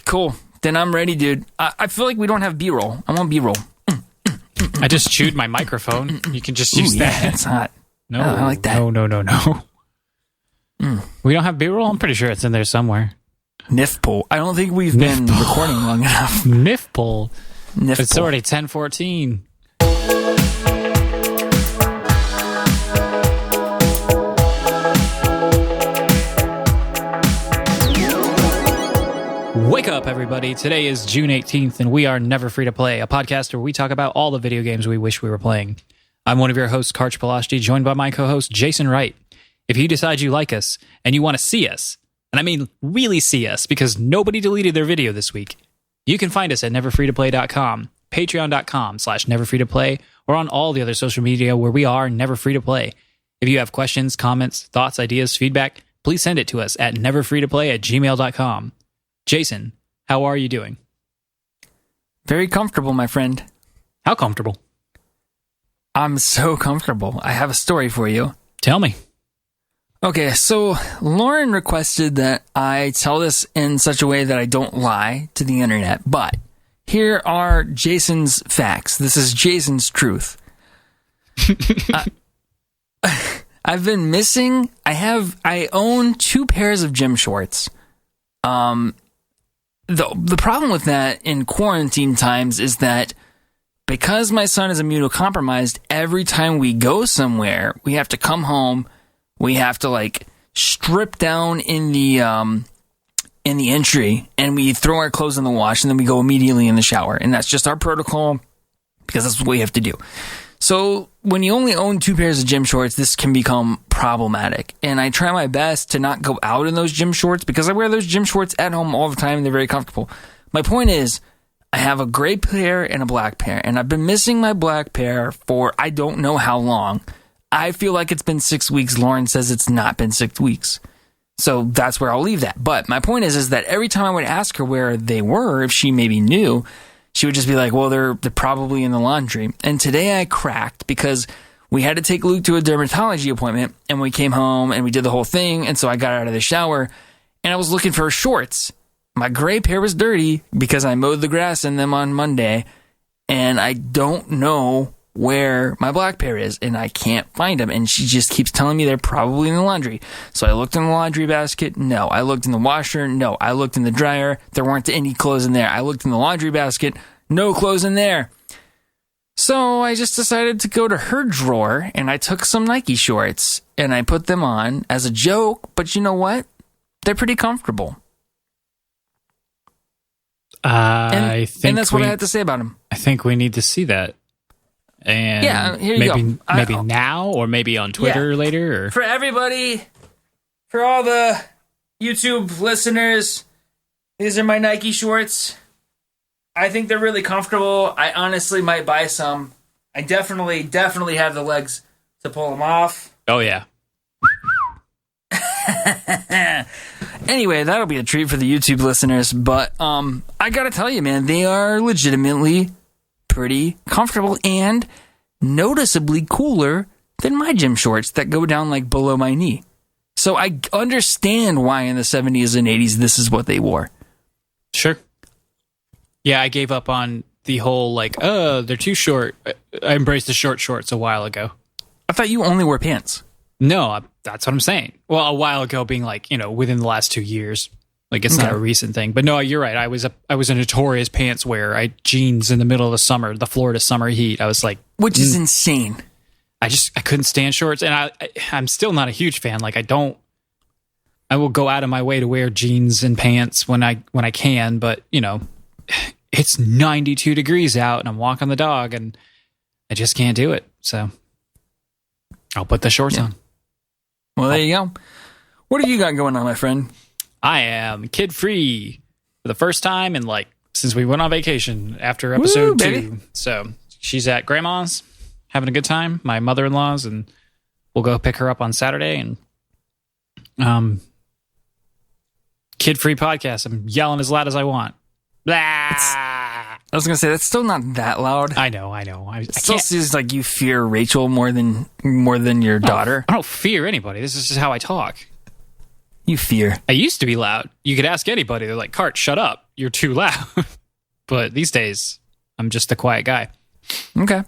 Cool. Then I'm ready, dude. I feel like we don't have B-roll. I want B-roll. I just chewed my microphone. You can just use that. Yeah, that's hot. No, I like that. No. We don't have B-roll? I'm pretty sure it's in there somewhere. Niff pull. I don't think we've been recording long enough. Niff pull. It's pull. already 10:14. Wake up, everybody. Today is June 18th, and we are Never Free to Play, a podcast where we talk about all the video games we wish we were playing. I'm one of your hosts, Karch, joined by my co-host, Jason Wright. If you decide you like us, and you want to see us, and I mean really see us, because nobody deleted their video this week, you can find us at neverfreetoplay.com, patreon.com/neverfreetoplay, or on all the other social media where we are Never Free to Play. If you have questions, comments, thoughts, ideas, feedback, please send it to us at neverfreetoplay@gmail.com. Jason, how are you doing? Very comfortable, my friend. How comfortable? I'm so comfortable. I have a story for you. Tell me. Okay, so Lauren requested that I tell this in such a way that I don't lie to the internet, but here are Jason's facts. This is Jason's truth. I've been missing. I own 2 pairs of gym shorts. The problem with that in quarantine times is that because my son is immunocompromised, every time we go somewhere, we have to come home. We have to strip down in the entry, and we throw our clothes in the wash, and then we go immediately in the shower. And that's just our protocol because that's what we have to do. So when you only own 2 pairs of gym shorts, this can become problematic. And I try my best to not go out in those gym shorts because I wear those gym shorts at home all the time and they're very comfortable. My point is, I have a gray pair and a black pair, and I've been missing my black pair for I don't know how long. I feel like it's been 6 weeks. Lauren says it's not been 6 weeks. So that's where I'll leave that. But my point is that every time I would ask her where they were, if she maybe knew, she would just be like, well, they're probably in the laundry. And today I cracked because we had to take Luke to a dermatology appointment, and we came home and we did the whole thing. And so I got out of the shower and I was looking for shorts. My gray pair was dirty because I mowed the grass in them on Monday, and I don't know where my black pair is, and I can't find them. And she just keeps telling me they're probably in the laundry. So I looked in the laundry basket. No. I looked in the washer. No. I looked in the dryer. There weren't any clothes in there. I looked in the laundry basket. No clothes in there. So I just decided to go to her drawer, and I took some Nike shorts and I put them on as a joke. But you know what? They're pretty comfortable. And that's what I had to say about them. I think we need to see that. And yeah, here you go. Maybe now, or maybe on Twitter later. Or? For everybody, for all the YouTube listeners, these are my Nike shorts. I think they're really comfortable. I honestly might buy some. I definitely have the legs to pull them off. Oh, yeah. Anyway, that'll be a treat for the YouTube listeners. But I gotta tell you, man, they are legitimately pretty comfortable and noticeably cooler than my gym shorts that go down below my knee. So I understand why in the 70s and 80s this is what they wore. Sure. Yeah, I gave up on the whole they're too short. I embraced the short shorts a while ago. I thought you only wear pants. No, that's what I'm saying. Well, a while ago being within the last 2 years. It's not a recent thing. But no, you're right. I was a notorious pants wearer. I had jeans in the middle of the summer, the Florida summer heat. I was like... Which is insane. I couldn't stand shorts. And I'm still not a huge fan. I will go out of my way to wear jeans and pants when I can. But, it's 92 degrees out and I'm walking the dog and I just can't do it. So I'll put the shorts on. Well, there you go. What have you got going on, my friend? I am kid-free for the first time in since we went on vacation after episode 2. Baby. So she's at grandma's having a good time, my mother-in-law's, and we'll go pick her up on Saturday. And kid-free podcast. I'm yelling as loud as I want. Blah! I was going to say, that's still not that loud. I know. It still seems like you fear Rachel more than your daughter. I don't fear anybody. This is just how I talk. You fear. I used to be loud. You could ask anybody. They're like, Karch, shut up. you're too loud. But these days, I'm just a quiet guy. Okay.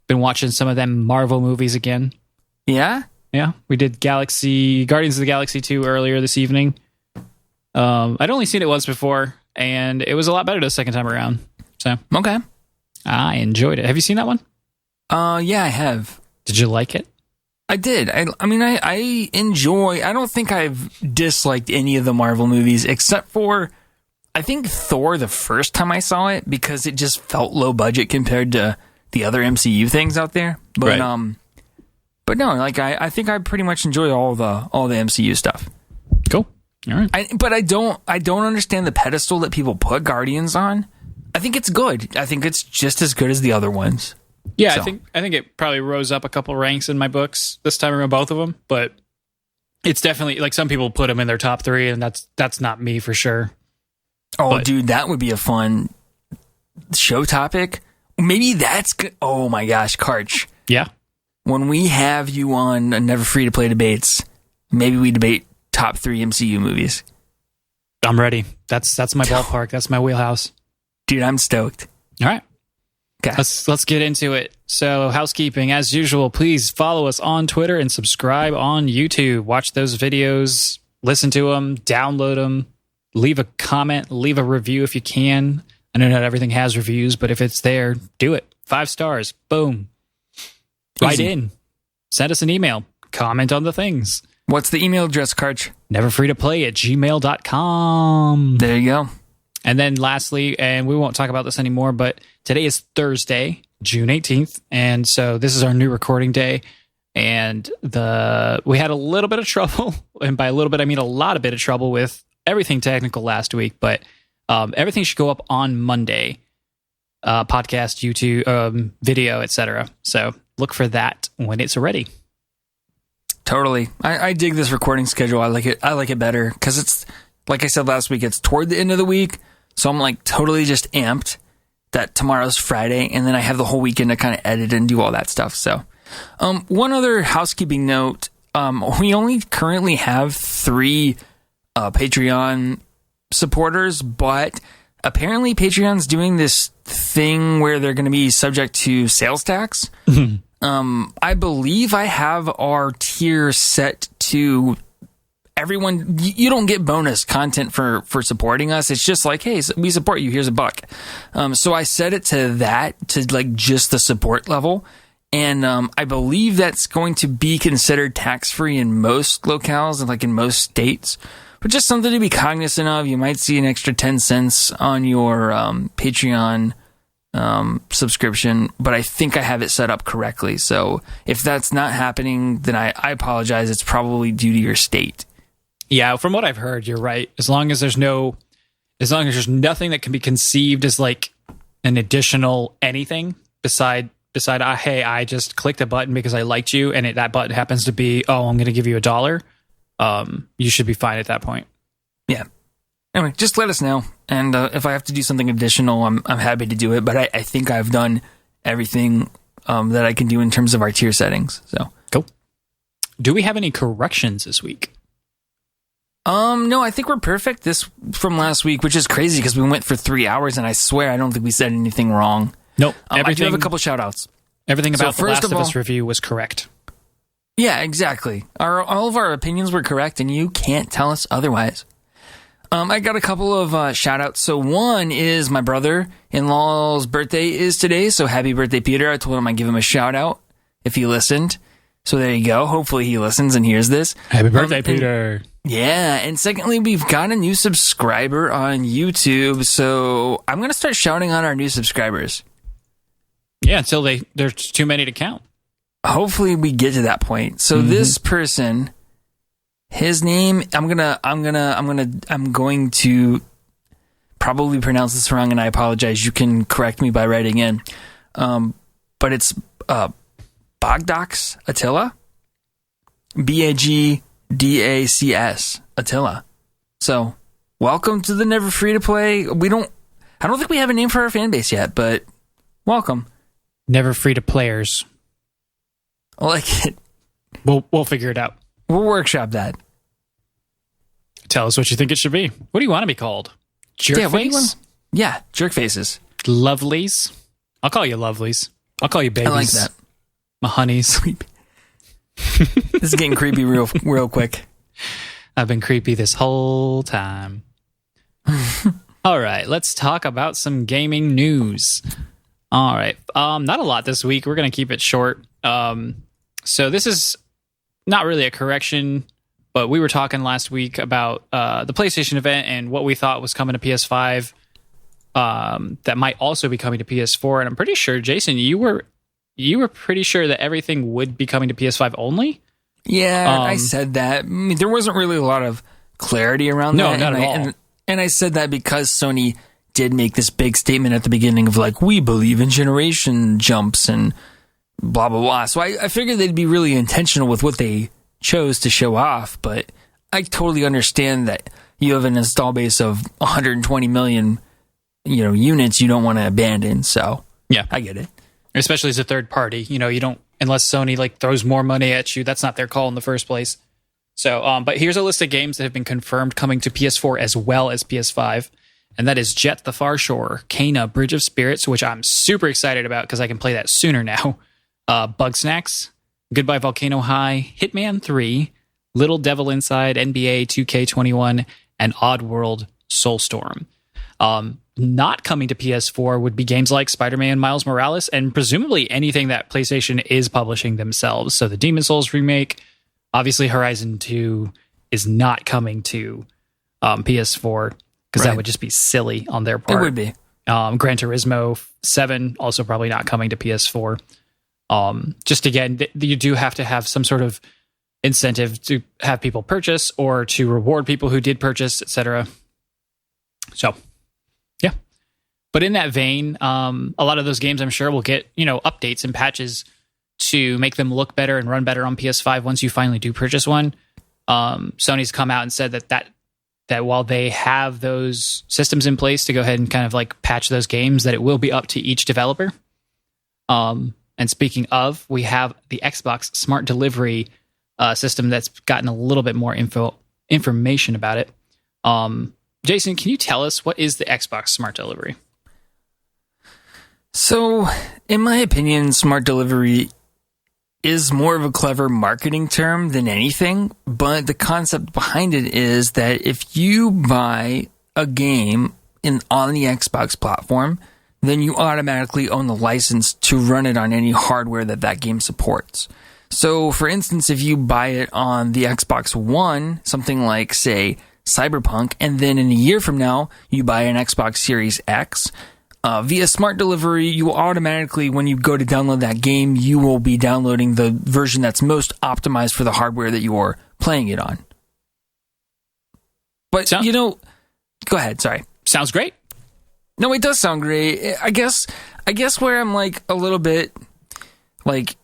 Been watching some of them Marvel movies again. Yeah? Yeah, we did Guardians of the Galaxy 2 earlier this evening. I'd only seen it once before, and it was a lot better the second time around. So, Okay. I enjoyed it. Have you seen that one? Yeah, I have. Did you like it? I did. I mean, I enjoy... I don't think I've disliked any of the Marvel movies, except for, I think, Thor the first time I saw it, because it just felt low budget compared to the other MCU things out there. But, Right. But no, like, I think I pretty much enjoy all the MCU stuff. Cool. All right. But I don't understand the pedestal that people put Guardians on. I think it's good. I think it's just as good as the other ones. Yeah, So. I think it probably rose up a couple ranks in my books this time around, both of them. But it's definitely, like, some people put them in their top 3, and that's not me for sure. Oh, But- dude, that would be a fun show topic. Maybe that's good. Oh my gosh, Karch. Yeah. When we have you on Never Free to Play Debates, maybe we debate top 3 MCU movies. I'm ready. That's my ballpark. That's my wheelhouse. Dude, I'm stoked. All right. Okay. Let's get into it. So, housekeeping, as usual, please follow us on Twitter and subscribe on YouTube. Watch those videos, listen to them, download them, leave a comment, leave a review if you can. I know not everything has reviews, but if it's there, do it. 5 stars. Boom. Write Easy. in. Send us an email. Comment on the things. What's the email address, Karch? neverfreetoplay@gmail.com. There you go. And then lastly, and we won't talk about this anymore, but today is Thursday, June 18th. And so this is our new recording day. And we had a little bit of trouble. And by a little bit, I mean a lot of bit of trouble with everything technical last week. But everything should go up on Monday. Podcast, YouTube, video, etc. So look for that when it's ready. Totally. I dig this recording schedule. I like it better because it's, like I said last week, it's toward the end of the week. So I'm like totally just amped that tomorrow's Friday, and then I have the whole weekend to kind of edit and do all that stuff. So one other housekeeping note, we only currently have 3 Patreon supporters, but apparently Patreon's doing this thing where they're going to be subject to sales tax. I believe I have our tier set to everyone. You don't get bonus content for supporting us. It's just like, hey, we support you. Here's $1. So I set it to that, to like just the support level. And I believe that's going to be considered tax-free in most locales and like in most states. But just something to be cognizant of. You might see an extra 10 cents on your Patreon subscription, but I think I have it set up correctly. So if that's not happening, then I apologize. It's probably due to your state. Yeah, from what I've heard, you're right. As long as there's nothing that can be conceived as like an additional anything beside hey, I just clicked a button because I liked you, and that button happens to be, oh, I'm going to give you $1. You should be fine at that point. Yeah. Anyway, just let us know, and if I have to do something additional, I'm happy to do it. But I think I've done everything that I can do in terms of our tier settings. So cool. Do we have any corrections this week? No, I think we're perfect this from last week, which is crazy because we went for 3 hours, and I swear I don't think we said anything wrong. Nope. I do have a couple shout outs. Everything about So the first Last of of Us all- review was correct. Yeah, exactly. All of our opinions were correct, and you can't tell us otherwise. I got a couple of shout outs. So one is my brother-in-law's birthday is today, so happy birthday, Peter. I told him I'd give him a shout out if he listened. So there you go. Hopefully he listens and hears this. Happy birthday, and- Peter. Yeah, and secondly, we've got a new subscriber on YouTube, so I'm going to start shouting out our new subscribers. Yeah, until there's too many to count. Hopefully we get to that point. So this person, his name, I'm going to probably pronounce this wrong, and I apologize. You can correct me by writing in. But it's Bogdax Attila. Bagdacs Attila. So welcome to the Never Free to Play. I don't think we have a name for our fan base yet, but welcome. Never free to players. I like it. We'll figure it out. We'll workshop that. Tell us what you think it should be. What do you want to be called? Yeah, what do you Jerkface? want? Yeah, jerk faces. Lovelies. I'll call you lovelies. I'll call you babies. I like that. My honeys. This is getting creepy real quick. I've been creepy this whole time. All right, let's talk about some gaming news. All right, not a lot this week. We're going to keep it short. So this is not really a correction, but we were talking last week about the PlayStation event and what we thought was coming to PS5 that might also be coming to PS4. And I'm pretty sure, Jason, you were pretty sure that everything would be coming to PS5 only? Yeah, I said that. I mean, there wasn't really a lot of clarity around that. No, not at all. And I said that because Sony did make this big statement at the beginning of like, we believe in generation jumps and blah, blah, blah. So I figured they'd be really intentional with what they chose to show off. But I totally understand that you have an install base of 120 million, units you don't want to abandon. So yeah, I get it. Especially as a third party, you don't, unless Sony like throws more money at you, that's not their call in the first place. So, but here's a list of games that have been confirmed coming to PS4 as well as PS5. And that is Jet the Far Shore, Kena, Bridge of Spirits, which I'm super excited about because I can play that sooner now. Bugsnax, Goodbye Volcano High, Hitman 3, Little Devil Inside, NBA 2K21, and Oddworld Soulstorm. Not coming to PS4 would be games like Spider-Man Miles Morales and presumably anything that PlayStation is publishing themselves. So the Demon's Souls remake, obviously Horizon 2 is not coming to PS4 because that would just be silly on their part. It would be. Gran Turismo 7 also probably not coming to PS4. Just again, you do have to have some sort of incentive to have people purchase or to reward people who did purchase, etc. So, yeah. But in that vein, a lot of those games I'm sure will get, updates and patches to make them look better and run better on PS5 once you finally do purchase one. Sony's come out and said that while they have those systems in place to go ahead and kind of like patch those games, that it will be up to each developer. And speaking of, we have the Xbox Smart Delivery system that's gotten a little bit more information about it. Jason, can you tell us what is the Xbox Smart Delivery? So, in my opinion, Smart Delivery is more of a clever marketing term than anything, but the concept behind it is that if you buy a game on the Xbox platform, then you automatically own the license to run it on any hardware that game supports. So, for instance, if you buy it on the Xbox One, something like, say, Cyberpunk, and then in a year from now, you buy an Xbox Series X, via Smart Delivery, you will automatically, when you go to download that game, you will be downloading the version that's most optimized for the hardware that you're playing it on. But, go ahead, sorry. Sounds great. No, it does sound great. I guess where I'm like a little bit like,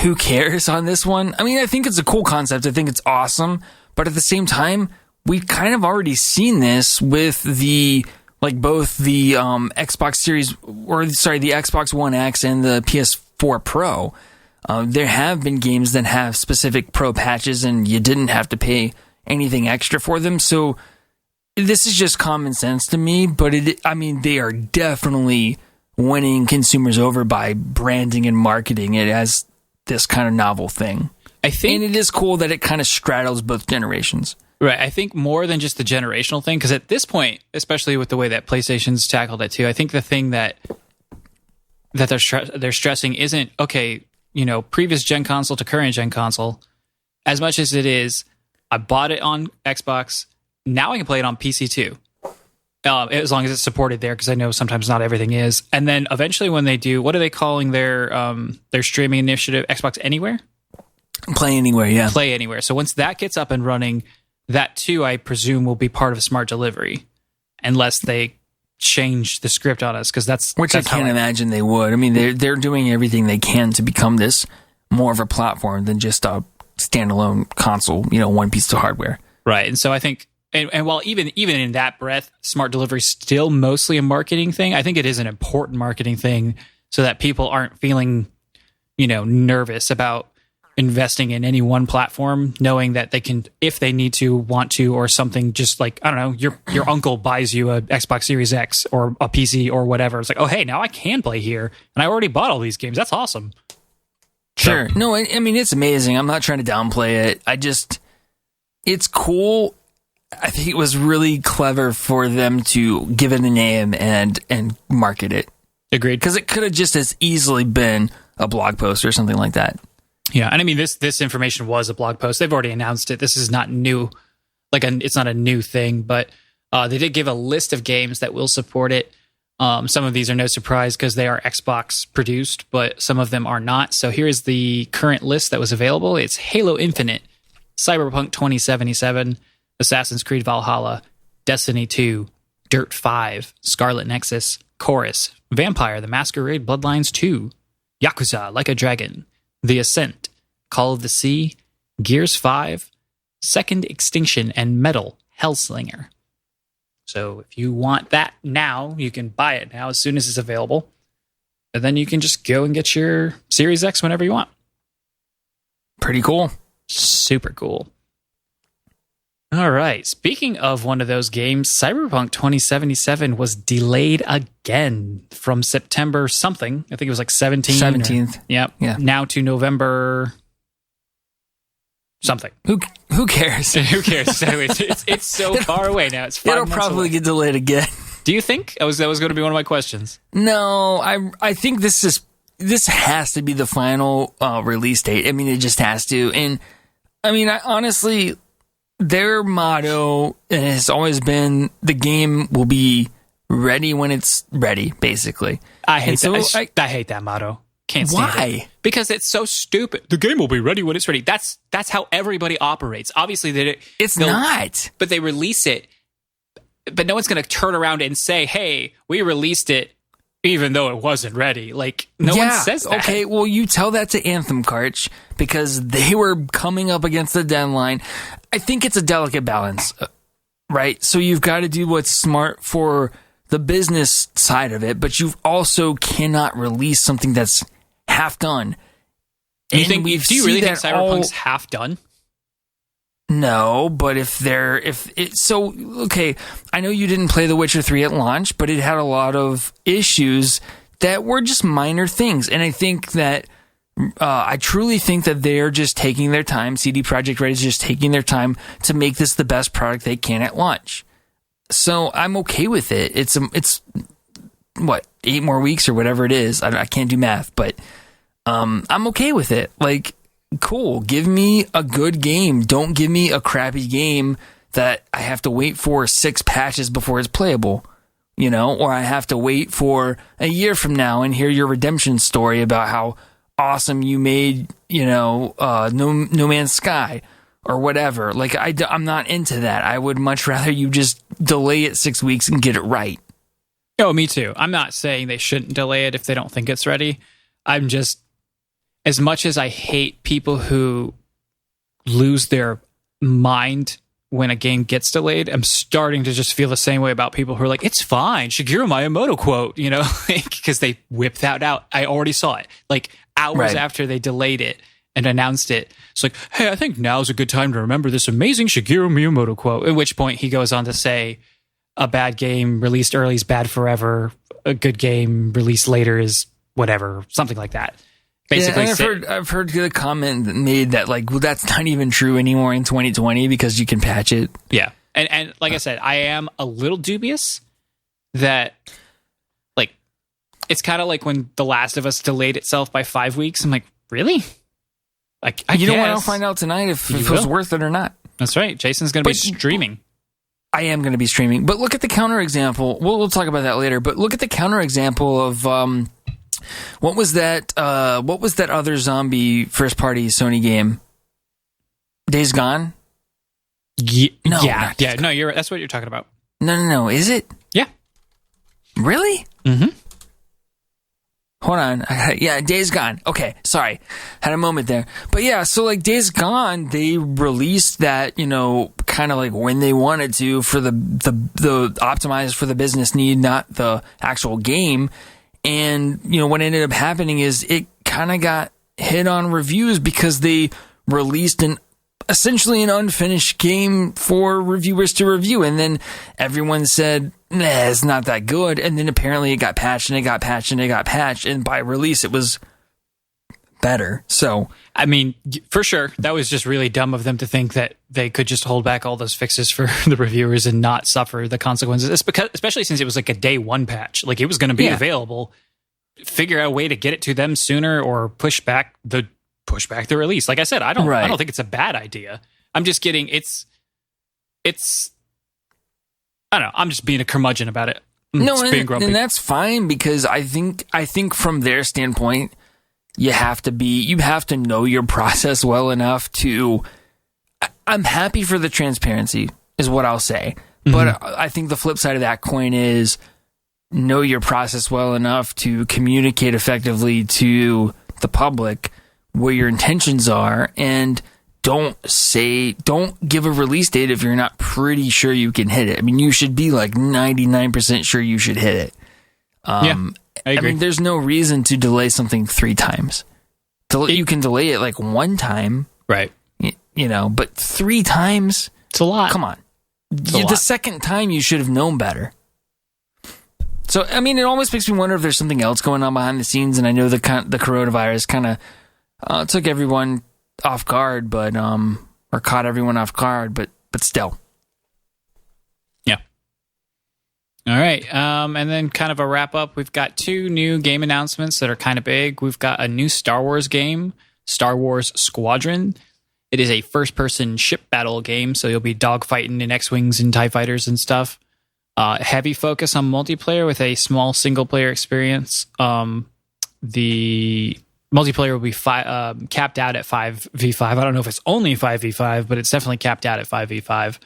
who cares on this one? I mean, I think it's a cool concept. I think it's awesome. But at the same time, we've kind of already seen this with both the Xbox Series, the Xbox One X and the PS4 Pro. There have been games that have specific Pro patches and you didn't have to pay anything extra for them. So this is just common sense to me, but they are definitely winning consumers over by branding and marketing it as this kind of novel thing. And it is cool that it kind of straddles both generations. Right. I think more than just the generational thing, because at this point, especially with the way that PlayStation's tackled it too, I think the thing that they're stressing isn't, okay, previous gen console to current gen console, as much as it is, I bought it on Xbox, now I can play it on PC too. As long as it's supported there, because I know sometimes not everything is. And then eventually when they do, what are they calling their streaming initiative? Xbox Anywhere? Play Anywhere, yeah. Play Anywhere. So once that gets up and running, that too, I presume, will be part of Smart Delivery, unless they change the script on us, because that's I can't imagine they would. I mean, they're doing everything they can to become this more of a platform than just a standalone console, one piece of hardware. Right, and so I think, and while even in that breath, Smart Delivery is still mostly a marketing thing. I think it is an important marketing thing, so that people aren't feeling, nervous about investing in any one platform, knowing that they can, if they need to, want to, or something, just like, I don't know, your uncle buys you a Xbox Series X or a PC or whatever. It's like, oh, hey, now I can play here, and I already bought all these games. That's awesome. Sure. So, no, I mean, it's amazing. I'm not trying to downplay it. It's cool. I think it was really clever for them to give it a name and market it. Agreed. Because it could have just as easily been a blog post or something like that. Yeah, and I mean, this information was a blog post. They've already announced it. This is not new. It's not a new thing, but they did give a list of games that will support it. Some of these are no surprise because they are Xbox produced, but some of them are not. So here's the current list that was available. It's Halo Infinite, Cyberpunk 2077, Assassin's Creed Valhalla, Destiny 2, Dirt 5, Scarlet Nexus, Chorus, Vampire the Masquerade Bloodlines 2, Yakuza Like a Dragon, The Ascent, Call of the Sea, Gears 5, Second Extinction, and Metal Hellslinger. So if you want that now, you can buy it now as soon as it's available. And then you can just go and get your Series X whenever you want. Pretty cool. Super cool. All right. Speaking of one of those games, Cyberpunk 2077 was delayed again from September something. I think it was like 17th. Yeah. Now to November something. Who cares? Who cares? It's so far away now. It's 5 It'll months probably away. get delayed again. Do you think? That was going to be one of my questions. No, I think this has to be the final release date. I mean, it just has to. And I mean, honestly, their motto has always been the game will be ready when it's ready, basically. I hate that. I hate that motto. Can't stand it. Because it's so stupid. The game will be ready when it's ready. That's how everybody operates. Obviously, it's not. But they release it. But no one's going to turn around and say, "Hey, we released it, even though it wasn't ready." Like no one says that. Okay, well, you tell that to Anthem, Karch, because they were coming up against the deadline. I think it's a delicate balance, right? So you've got to do what's smart for the business side of it, but you also cannot release something that's half done. Do you really think Cyberpunk's half done? No, but okay, I know you didn't play The Witcher 3 at launch, but it had a lot of issues that were just minor things. And I think that, I truly think that they're just taking their time. CD Projekt Red is just taking their time to make this the best product they can at launch. So I'm okay with it. It's what, 8 more weeks or whatever it is. I can't do math, but I'm okay with it. Like, cool. Give me a good game. Don't give me a crappy game that I have to wait for 6 patches before it's playable, or I have to wait for a year from now and hear your redemption story about how awesome you made, No Man's Sky or whatever. Like, I'm not into that. I would much rather you just delay it 6 weeks and get it right. Oh, me too. I'm not saying they shouldn't delay it if they don't think it's ready. I'm just, as much as I hate people who lose their mind when a game gets delayed, I'm starting to just feel the same way about people who are like, it's fine, Shigeru Miyamoto quote, because they whipped that out. I already saw it, like hours after they delayed it and announced it. It's like, hey, I think now's a good time to remember this amazing Shigeru Miyamoto quote, at which point he goes on to say, a bad game released early is bad forever. A good game released later is whatever, something like that. Basically, I've heard the comment made that that's not even true anymore in 2020 because you can patch it. Yeah, and like I said, I am a little dubious that it's kind of like when The Last of Us delayed itself by 5 weeks. I'm like, really? Like, I know what? I'll find out tonight if it was worth it or not. That's right. Jason's going to be streaming. I am going to be streaming, but look at the counterexample. We'll talk about that later. But look at the counterexample of what was that? What was that other zombie first party Sony game? Days Gone. No, that's what you're talking about. No. Is it? Yeah. Really? Mm-hmm. Hold on. Days Gone. Okay, sorry. Had a moment there. But yeah, so Days Gone, they released that, kind of when they wanted to for the optimized for the business need, not the actual game. And, what ended up happening is it kind of got hit on reviews because they released essentially an unfinished game for reviewers to review. And then everyone said, nah, it's not that good. And then apparently it got patched and it got patched and it got patched. And by release, it was better. So, I mean, for sure, that was just really dumb of them to think that they could just hold back all those fixes for the reviewers and not suffer the consequences. It's because, especially since it was like a day one patch, like it was going to be available. Figure out a way to get it to them sooner or push back the release. Like I said, I don't think it's a bad idea. I'm just getting it's I don't know. I'm just being a curmudgeon about it. Being grumpy. And that's fine because I think from their standpoint, you have to know your process well enough to. I'm happy for the transparency, is what I'll say. Mm-hmm. But I think the flip side of that coin is know your process well enough to communicate effectively to the public what your intentions are, and don't give a release date if you're not pretty sure you can hit it. I mean, you should be like 99% sure you should hit it. I agree. I mean, there's no reason to delay something 3 times. You can delay it like 1 time. Right. But 3 times? It's a lot. Come on. The second time you should have known better. So, I mean, it almost makes me wonder if there's something else going on behind the scenes, and I know the coronavirus kind of took everyone off guard, or caught everyone off guard, but still. Yeah. All right. And then kind of a wrap up, we've got 2 new game announcements that are kind of big. We've got a new Star Wars game, Star Wars Squadron. It is a first-person ship battle game, so you'll be dogfighting in X-Wings and TIE fighters and stuff. Heavy focus on multiplayer with a small single-player experience. The multiplayer will be capped out at 5v5. I don't know if it's only 5v5, but it's definitely capped out at 5v5.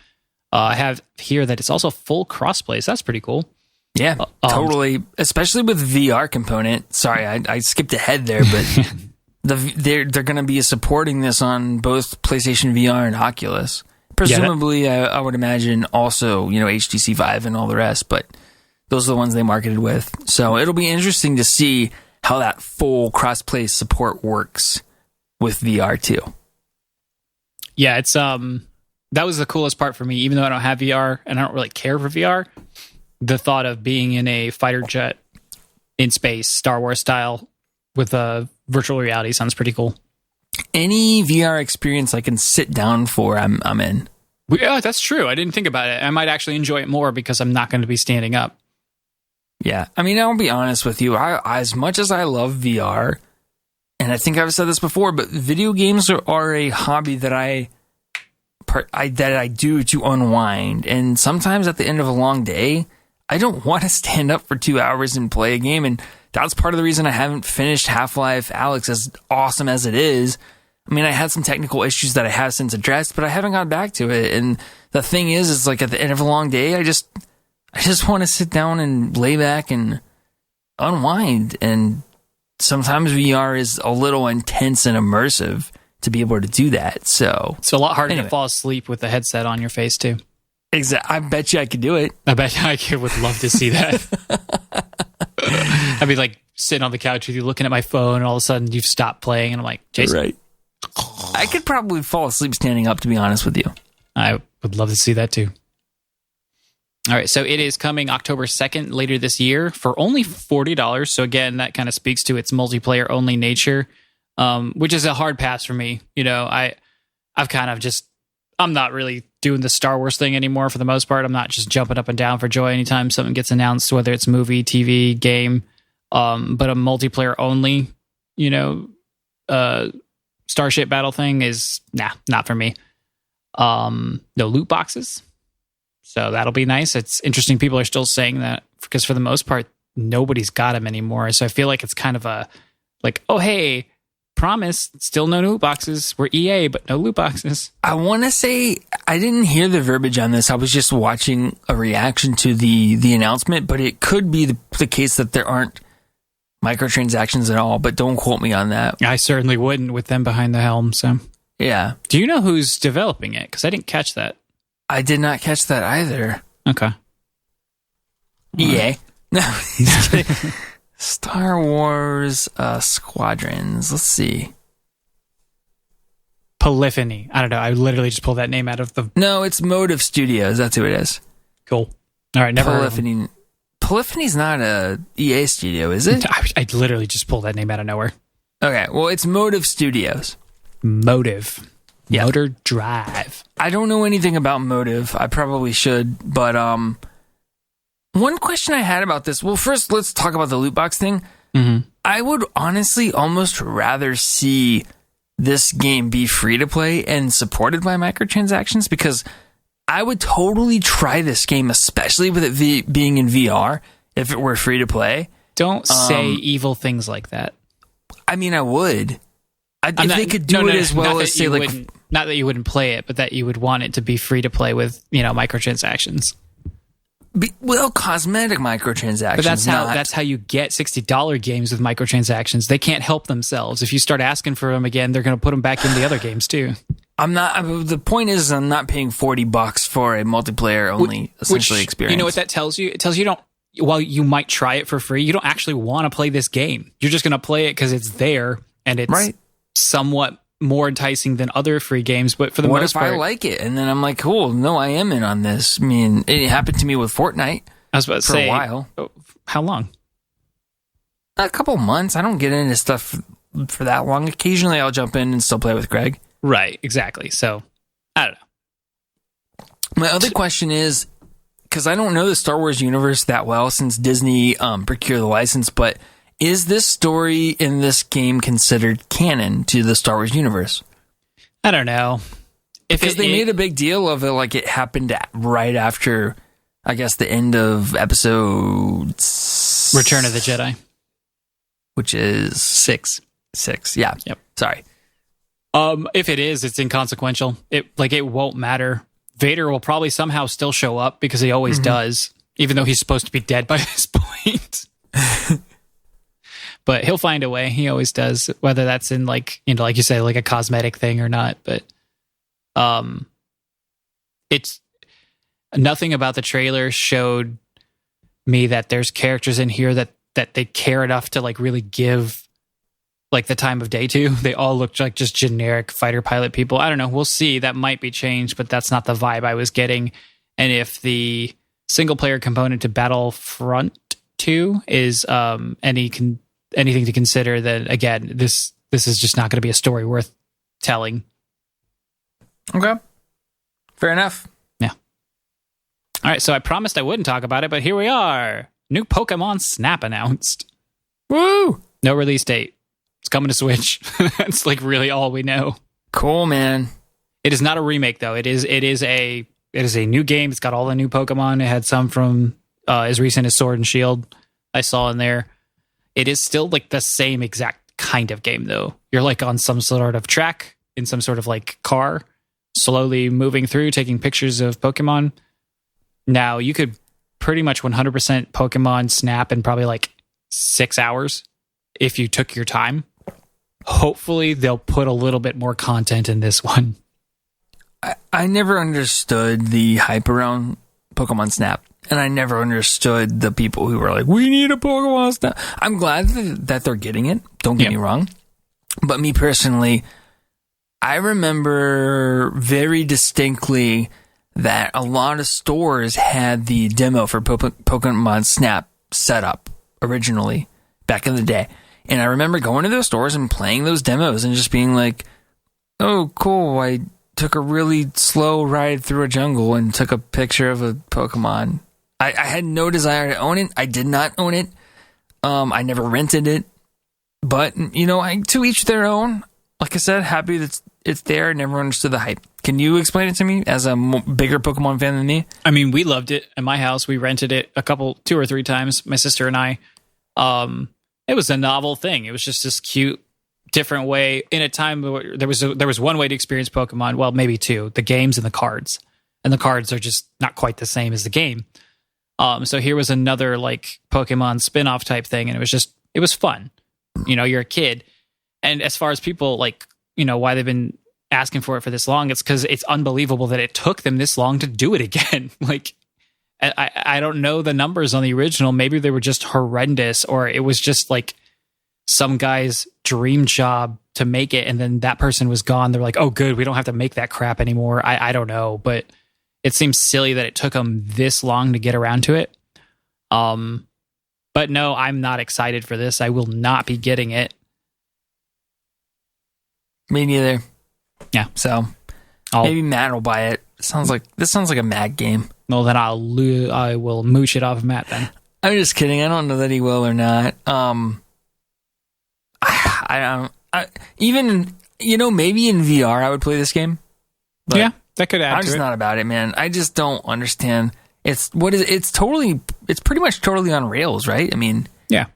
I have here that it's also full crossplay, so that's pretty cool. Yeah, totally. Especially with VR component. Sorry, I skipped ahead there, but they're going to be supporting this on both PlayStation VR and Oculus. Presumably, I would imagine also, HTC Vive and all the rest, but those are the ones they marketed with. So it'll be interesting to see how that full crossplay support works with VR too. Yeah, it's that was the coolest part for me, even though I don't have VR and I don't really care for VR. The thought of being in a fighter jet in space, Star Wars style, with a virtual reality sounds pretty cool. Any VR experience I can sit down for, I'm in. Yeah, that's true. I didn't think about it. I might actually enjoy it more because I'm not going to be standing up. Yeah. I mean, I'll be honest with you. As much as I love VR, and I think I've said this before, but video games are a hobby that I do to unwind. And sometimes at the end of a long day, I don't want to stand up for 2 hours and play a game. And that's part of the reason I haven't finished Half-Life Alyx, as awesome as it is. I mean, I had some technical issues that I have since addressed, but I haven't gone back to it. And the thing is like at the end of a long day, I just want to sit down and lay back and unwind. And sometimes VR is a little intense and immersive to be able to do that. So it's a lot harder to fall asleep with the headset on your face too. Exactly. I bet you I could do it. I bet I would love to see that. I'd be like sitting on the couch with you looking at my phone, and all of a sudden you've stopped playing, and I'm like, Jason. Right. I could probably fall asleep standing up, to be honest with you. I would love to see that too. All right, so it is coming October 2nd later this year for only $40. So again, that kind of speaks to its multiplayer only nature, which is a hard pass for me. I've kind of just, I'm not really doing the Star Wars thing anymore for the most part. I'm not just jumping up and down for joy anytime something gets announced, whether it's movie, TV, game, but a multiplayer only, Starship battle thing is not for me. No loot boxes, so that'll be nice. It's interesting. People are still saying that because for the most part, nobody's got them anymore. So I feel like it's kind of a like, oh hey, promise, still no loot boxes. We're EA, but no loot boxes. I want to say I didn't hear the verbiage on this. I was just watching a reaction to the announcement, but it could be the case that there aren't microtransactions at all, but don't quote me on that. I certainly wouldn't with them behind the helm. So yeah. Do you know who's developing it? Because I didn't catch that. I did not catch that either. Okay. EA. No, he's kidding. Star Wars Squadrons. Let's see. Polyphony. I don't know. I literally just pulled that name out of the... No, it's Motive Studios. That's who it is. Cool. All right, never heard of them. Polyphony's not a EA studio, is it? I literally just pulled that name out of nowhere. Okay, well, it's Motive Studios. Motive. Yeah. Motor Drive. I don't know anything about Motive. I probably should, but one question I had about this. Well, first, let's talk about the loot box thing. Mm-hmm. I would honestly almost rather see this game be free to play and supported by microtransactions, because I would totally try this game, especially with it being in VR, if it were free to play. Don't say evil things like that. I mean, I would. If they could do it as well as say, like, not that you wouldn't play it, but that you would want it to be free to play with, microtransactions. Cosmetic microtransactions. But that's how you get $60 games with microtransactions. They can't help themselves. If you start asking for them again, they're going to put them back in the other games too. The point is, I'm not paying $40 for a multiplayer only essentially experience. You know what that tells you? It tells you while you might try it for free, you don't actually want to play this game. You're just going to play it because it's there and it's somewhat more enticing than other free games. But for the most part, what if I like it and then I'm like, cool, no, I am in on this. I mean, it happened to me with Fortnite. I was about to say, for a while. How long? A couple months. I don't get into stuff for that long. Occasionally, I'll jump in and still play with Greg. Right, exactly. So, I don't know. My other question is, because I don't know the Star Wars universe that well since Disney procured the license, but is this story in this game considered canon to the Star Wars universe? I don't know. Because they made a big deal of it, like it happened right after, I guess, the end of episode... Return of the Jedi. Which is... 6. Yeah. Yep. Sorry. If it is, it's inconsequential. It won't matter. Vader will probably somehow still show up because he always does, even though he's supposed to be dead by this point. But he'll find a way. He always does, whether that's in like you say, like a cosmetic thing or not. But it's nothing about the trailer showed me that there's characters in here that they care enough to like really give like the time of day to. They all look like just generic fighter pilot people. I don't know. We'll see. That might be changed, but that's not the vibe I was getting. And if the single player component to Battlefront 2 is anything to consider, then again, this is just not going to be a story worth telling. Okay. Fair enough. Yeah. All right. So I promised I wouldn't talk about it, but here we are. New Pokemon Snap announced. Woo! No release date. It's coming to Switch. That's like really all we know. Cool, man. It is not a remake though. It is a new game. It's got all the new Pokemon. It had some from as recent as Sword and Shield I saw in there. It is still like the same exact kind of game though. You're like on some sort of track in some sort of like car, slowly moving through, taking pictures of Pokemon. Now you could pretty much 100% Pokemon Snap in probably like 6 hours if you took your time. Hopefully they'll put a little bit more content in this one. I never understood the hype around Pokemon Snap, and I never understood the people who were like, we need a Pokemon Snap. I'm glad that they're getting it. Don't get me wrong. But me personally, I remember very distinctly that a lot of stores had the demo for Pokemon Snap set up originally back in the day. And I remember going to those stores and playing those demos and just being like, oh, cool. I took a really slow ride through a jungle and took a picture of a Pokemon. I had no desire to own it. I did not own it. I never rented it. But, to each their own. Like I said, happy that it's there. I never understood the hype. Can you explain it to me as a bigger Pokemon fan than me? I mean, we loved it at my house. We rented it 2 or 3 times, my sister and I. It was a novel thing. It was just this cute, different way in a time where there was one way to experience Pokemon. Well, maybe 2, the games and the cards. And the cards are just not quite the same as the game. So here was another like Pokemon spin-off type thing. And it was fun. You're a kid. And as far as people like, why they've been asking for it for this long, it's because it's unbelievable that it took them this long to do it again. Like, I don't know the numbers on the original. Maybe they were just horrendous, or it was just like some guys dream job to make it, and then that person was gone. They're like, oh, good, we don't have to make that crap anymore. I don't know, but it seems silly that it took them this long to get around to it. But no, I'm not excited for this. I will not be getting it. Me neither. Yeah. So maybe Matt will buy it. This sounds like a Matt game. Well, then I will mooch it off of Matt then. I'm just kidding. I don't know that he will or not. Even maybe in VR I would play this game. Yeah, that could add to it. I'm just not about it, man. I just don't understand. It's pretty much totally on rails, right? I mean, yeah.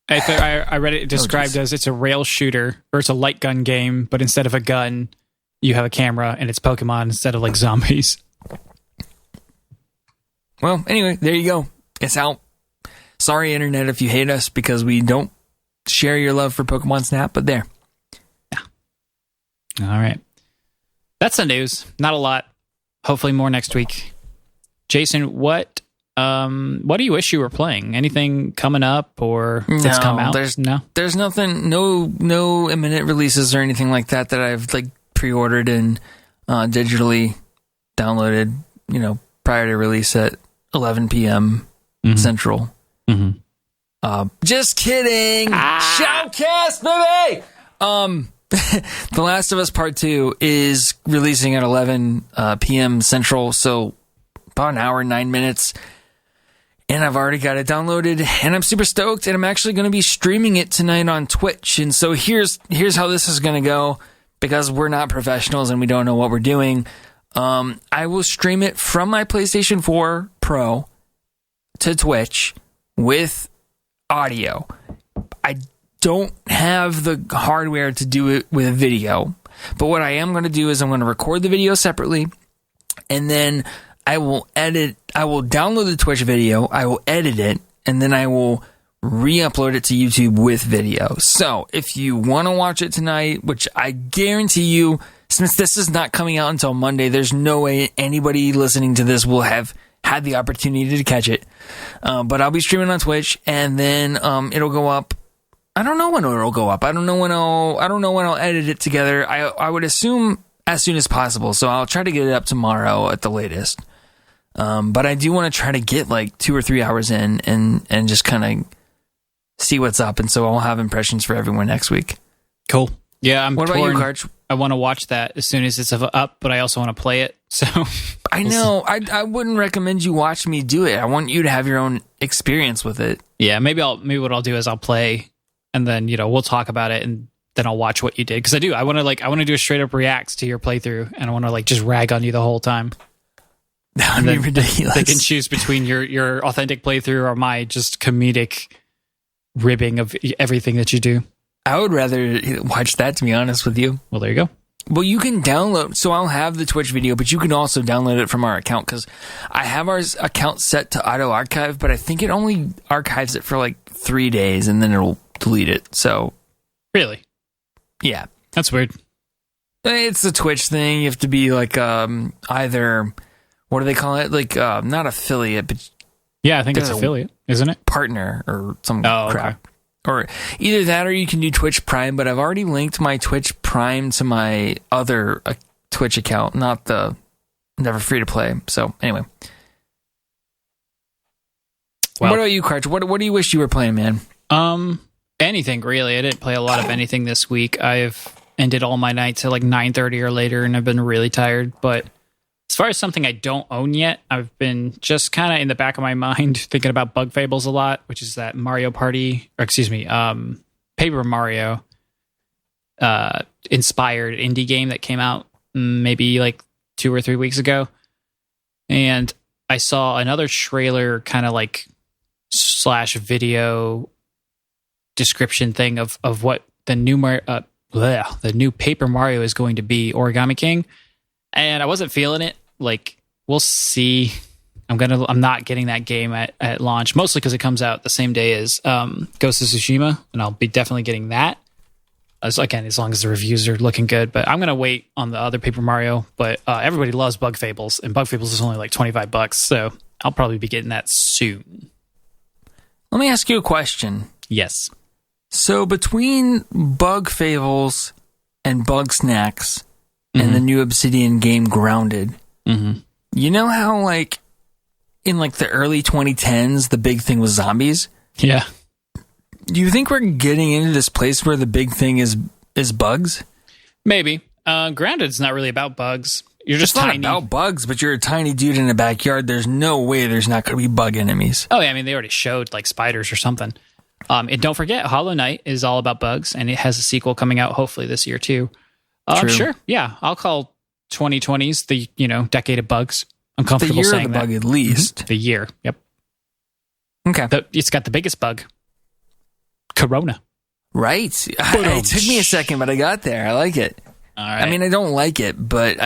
I read it described as it's a rail shooter, or it's a light gun game, but instead of a gun, you have a camera and it's Pokemon instead of like zombies. Well, anyway, there you go. It's out. Sorry, internet, if you hate us because we don't share your love for Pokemon Snap, but there. Yeah. All right. That's the news. Not a lot. Hopefully more next week. Jason, what do you wish you were playing? Anything coming up or that's come out? There's nothing, no imminent releases or anything like that I've like pre-ordered and digitally downloaded, prior to release at 11 p.m. Central. Mm-hmm. Just kidding. Shoutcast, baby! The Last of Us Part 2 is releasing at 11 p.m. Central, so about an hour and 9 minutes. And I've already got it downloaded, and I'm super stoked, and I'm actually going to be streaming it tonight on Twitch. And so here's how this is going to go, because we're not professionals and we don't know what we're doing. I will stream it from my PlayStation 4 Pro to Twitch with audio. I don't have the hardware to do it with video, but what I am going to do is I'm going to record the video separately, and then I will download the Twitch video, I will edit it, and then I will re-upload it to YouTube with video. So if you want to watch it tonight, which I guarantee you, since this is not coming out until Monday, there's no way anybody listening to this will have had the opportunity to catch it. But I'll be streaming on Twitch, and then it'll go up. I don't know when it'll go up. I don't know when I'll edit it together. I would assume as soon as possible. So I'll try to get it up tomorrow at the latest. But I do want to try to get like 2 or 3 hours in and just kind of see what's up. And so I'll have impressions for everyone next week. Cool. Yeah, What about you, Karch? I want to watch that as soon as it's up, but I also want to play it. So I know. I wouldn't recommend you watch me do it. I want you to have your own experience with it. Yeah, maybe what I'll do is I'll play, and then we'll talk about it, and then I'll watch what you did, because I want to do a straight up reacts to your playthrough, and I want to just rag on you the whole time. That would be ridiculous. They can choose between your authentic playthrough or my just comedic ribbing of everything that you do. I would rather watch that, to be honest with you. Well, there you go. Well, you can download, so I'll have the Twitch video, but you can also download it from our account, because I have our account set to auto archive, but I think it only archives it for like 3 days and then it'll delete it. So really, yeah, that's weird. It's the Twitch thing. You have to be like either, what do they call it? Like not affiliate, but yeah, I think it's affiliate, isn't it? Partner or some crap. Okay. Or either that, or you can do Twitch Prime, but I've already linked my Twitch Prime to my other Twitch account, not the Never Free to Play. So anyway, what about you, Karch? What do you wish you were playing, man? Anything really. I didn't play a lot of anything this week. I've ended all my nights at like 9:30 or later, and I've been really tired. But as far as something I don't own yet, I've been just kind of in the back of my mind thinking about Bug Fables a lot, which is that Mario Party, or excuse me, Paper Mario inspired indie game that came out maybe like 2 or 3 weeks ago. And I saw another trailer kind of like / video description thing of what the new Paper Mario is going to be, Origami King. And I wasn't feeling it. Like, we'll see. I'm not getting that game at launch, mostly because it comes out the same day as Ghost of Tsushima, and I'll be definitely getting that. As long as the reviews are looking good. But I'm going to wait on the other Paper Mario. But everybody loves Bug Fables, and Bug Fables is only like $25, so I'll probably be getting that soon. Let me ask you a question. Yes. So between Bug Fables and Bug Snacks and the new Obsidian game Grounded, you know how like in like the early 2010s, the big thing was zombies? Yeah. Do you think we're getting into this place where the big thing is bugs? Maybe. Grounded's not really about bugs. You're just tiny. It's not about bugs, but you're a tiny dude in a backyard. There's no way there's not going to be bug enemies. Oh, yeah. I mean, they already showed like spiders or something. And don't forget, Hollow Knight is all about bugs, and it has a sequel coming out hopefully this year too. Sure. Yeah. I'll call 2020s the, decade of bugs. I'm comfortable saying the year of the bug at least. The year. Yep. Okay. It's got the biggest bug. Corona. Right. It took me a second, but I got there. I like it. All right. I mean, I don't like it, but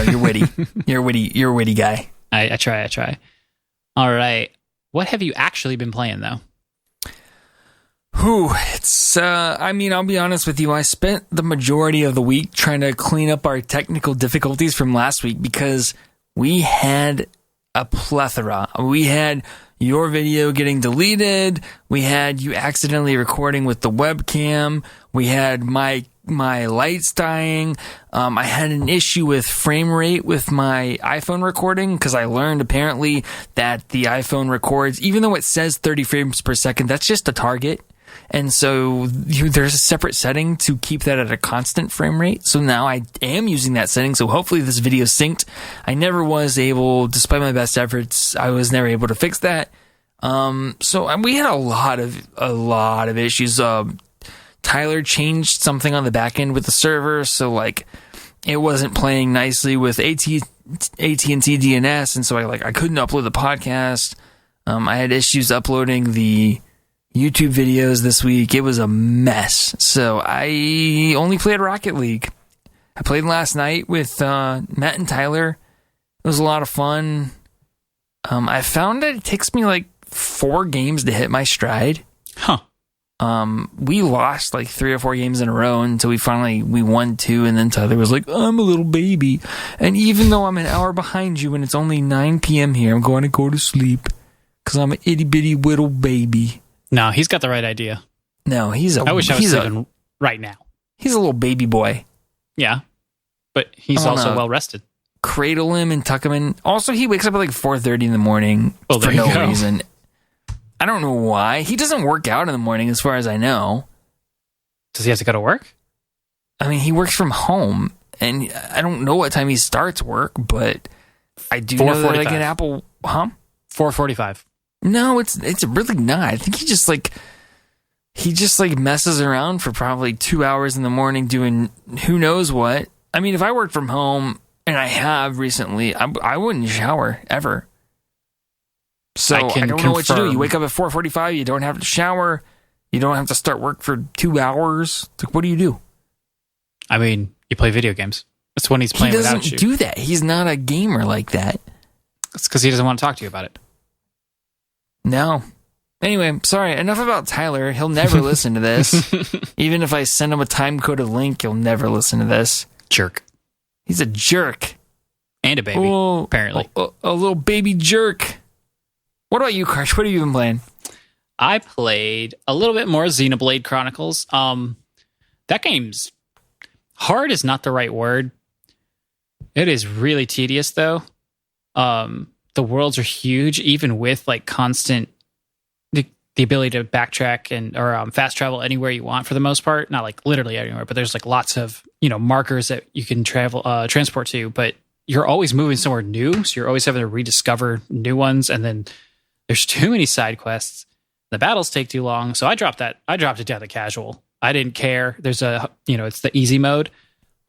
you're witty. You're a witty guy. I try. All right. What have you actually been playing though? I'll be honest with you. I spent the majority of the week trying to clean up our technical difficulties from last week because we had a plethora. We had your video getting deleted. We had you accidentally recording with the webcam. We had my lights dying. I had an issue with frame rate with my iPhone recording because I learned apparently that the iPhone records, even though it says 30 frames per second, that's just a target. And so there's a separate setting to keep that at a constant frame rate. So now I am using that setting. So hopefully this video synced. I never was able, despite my best efforts, I was never able to fix that. So we had a lot of issues. Tyler changed something on the back end with the server. So like it wasn't playing nicely with AT&T DNS. And so I couldn't upload the podcast. I had issues uploading the YouTube videos this week. It was a mess. So I only played Rocket League. I played last night with Matt and Tyler. It was a lot of fun. I found that it takes me like 4 games to hit my stride. Huh. We lost like 3 or 4 games in a row until we won 2, and then Tyler was like, I'm a little baby. And even though I'm an hour behind you and it's only 9 p.m. here, I'm going to go to sleep because I'm an itty bitty whittle baby. No, he's got the right idea. No, I wish I was sleeping right now. He's a little baby boy. Yeah, but he's also well rested. Cradle him and tuck him in. Also, he wakes up at like 4:30 in the morning for no reason. I don't know why. He doesn't work out in the morning, as far as I know. Does he have to go to work? I mean, he works from home, and I don't know what time he starts work, but I do know that I get Apple. 4:45. No, it's really not. I think he just messes around for probably 2 hours in the morning doing who knows what. I mean, if I worked from home, and I have recently, I wouldn't shower ever. So I don't know what you do. You wake up at 4:45. You don't have to shower. You don't have to start work for 2 hours. Like, what do you do? I mean, you play video games. That's when he's playing without you. He doesn't do that. He's not a gamer like that. It's because he doesn't want to talk to you about it. No. Anyway, sorry. Enough about Tyler. He'll never listen to this. Even if I send him a time-coded link, he'll never listen to this. Jerk. He's a jerk. And a baby, apparently. A little baby jerk. What about you, Karch? What have you been playing? I played a little bit more Xenoblade Chronicles. That game's hard is not the right word. It is really tedious, though. The worlds are huge, even with like constant the ability to backtrack or fast travel anywhere you want for the most part. Not like literally anywhere, but there's like lots of markers that you can transport to. But you're always moving somewhere new, so you're always having to rediscover new ones. And then there's too many side quests. The battles take too long, so I dropped that. I dropped it down to casual. I didn't care. There's it's the easy mode,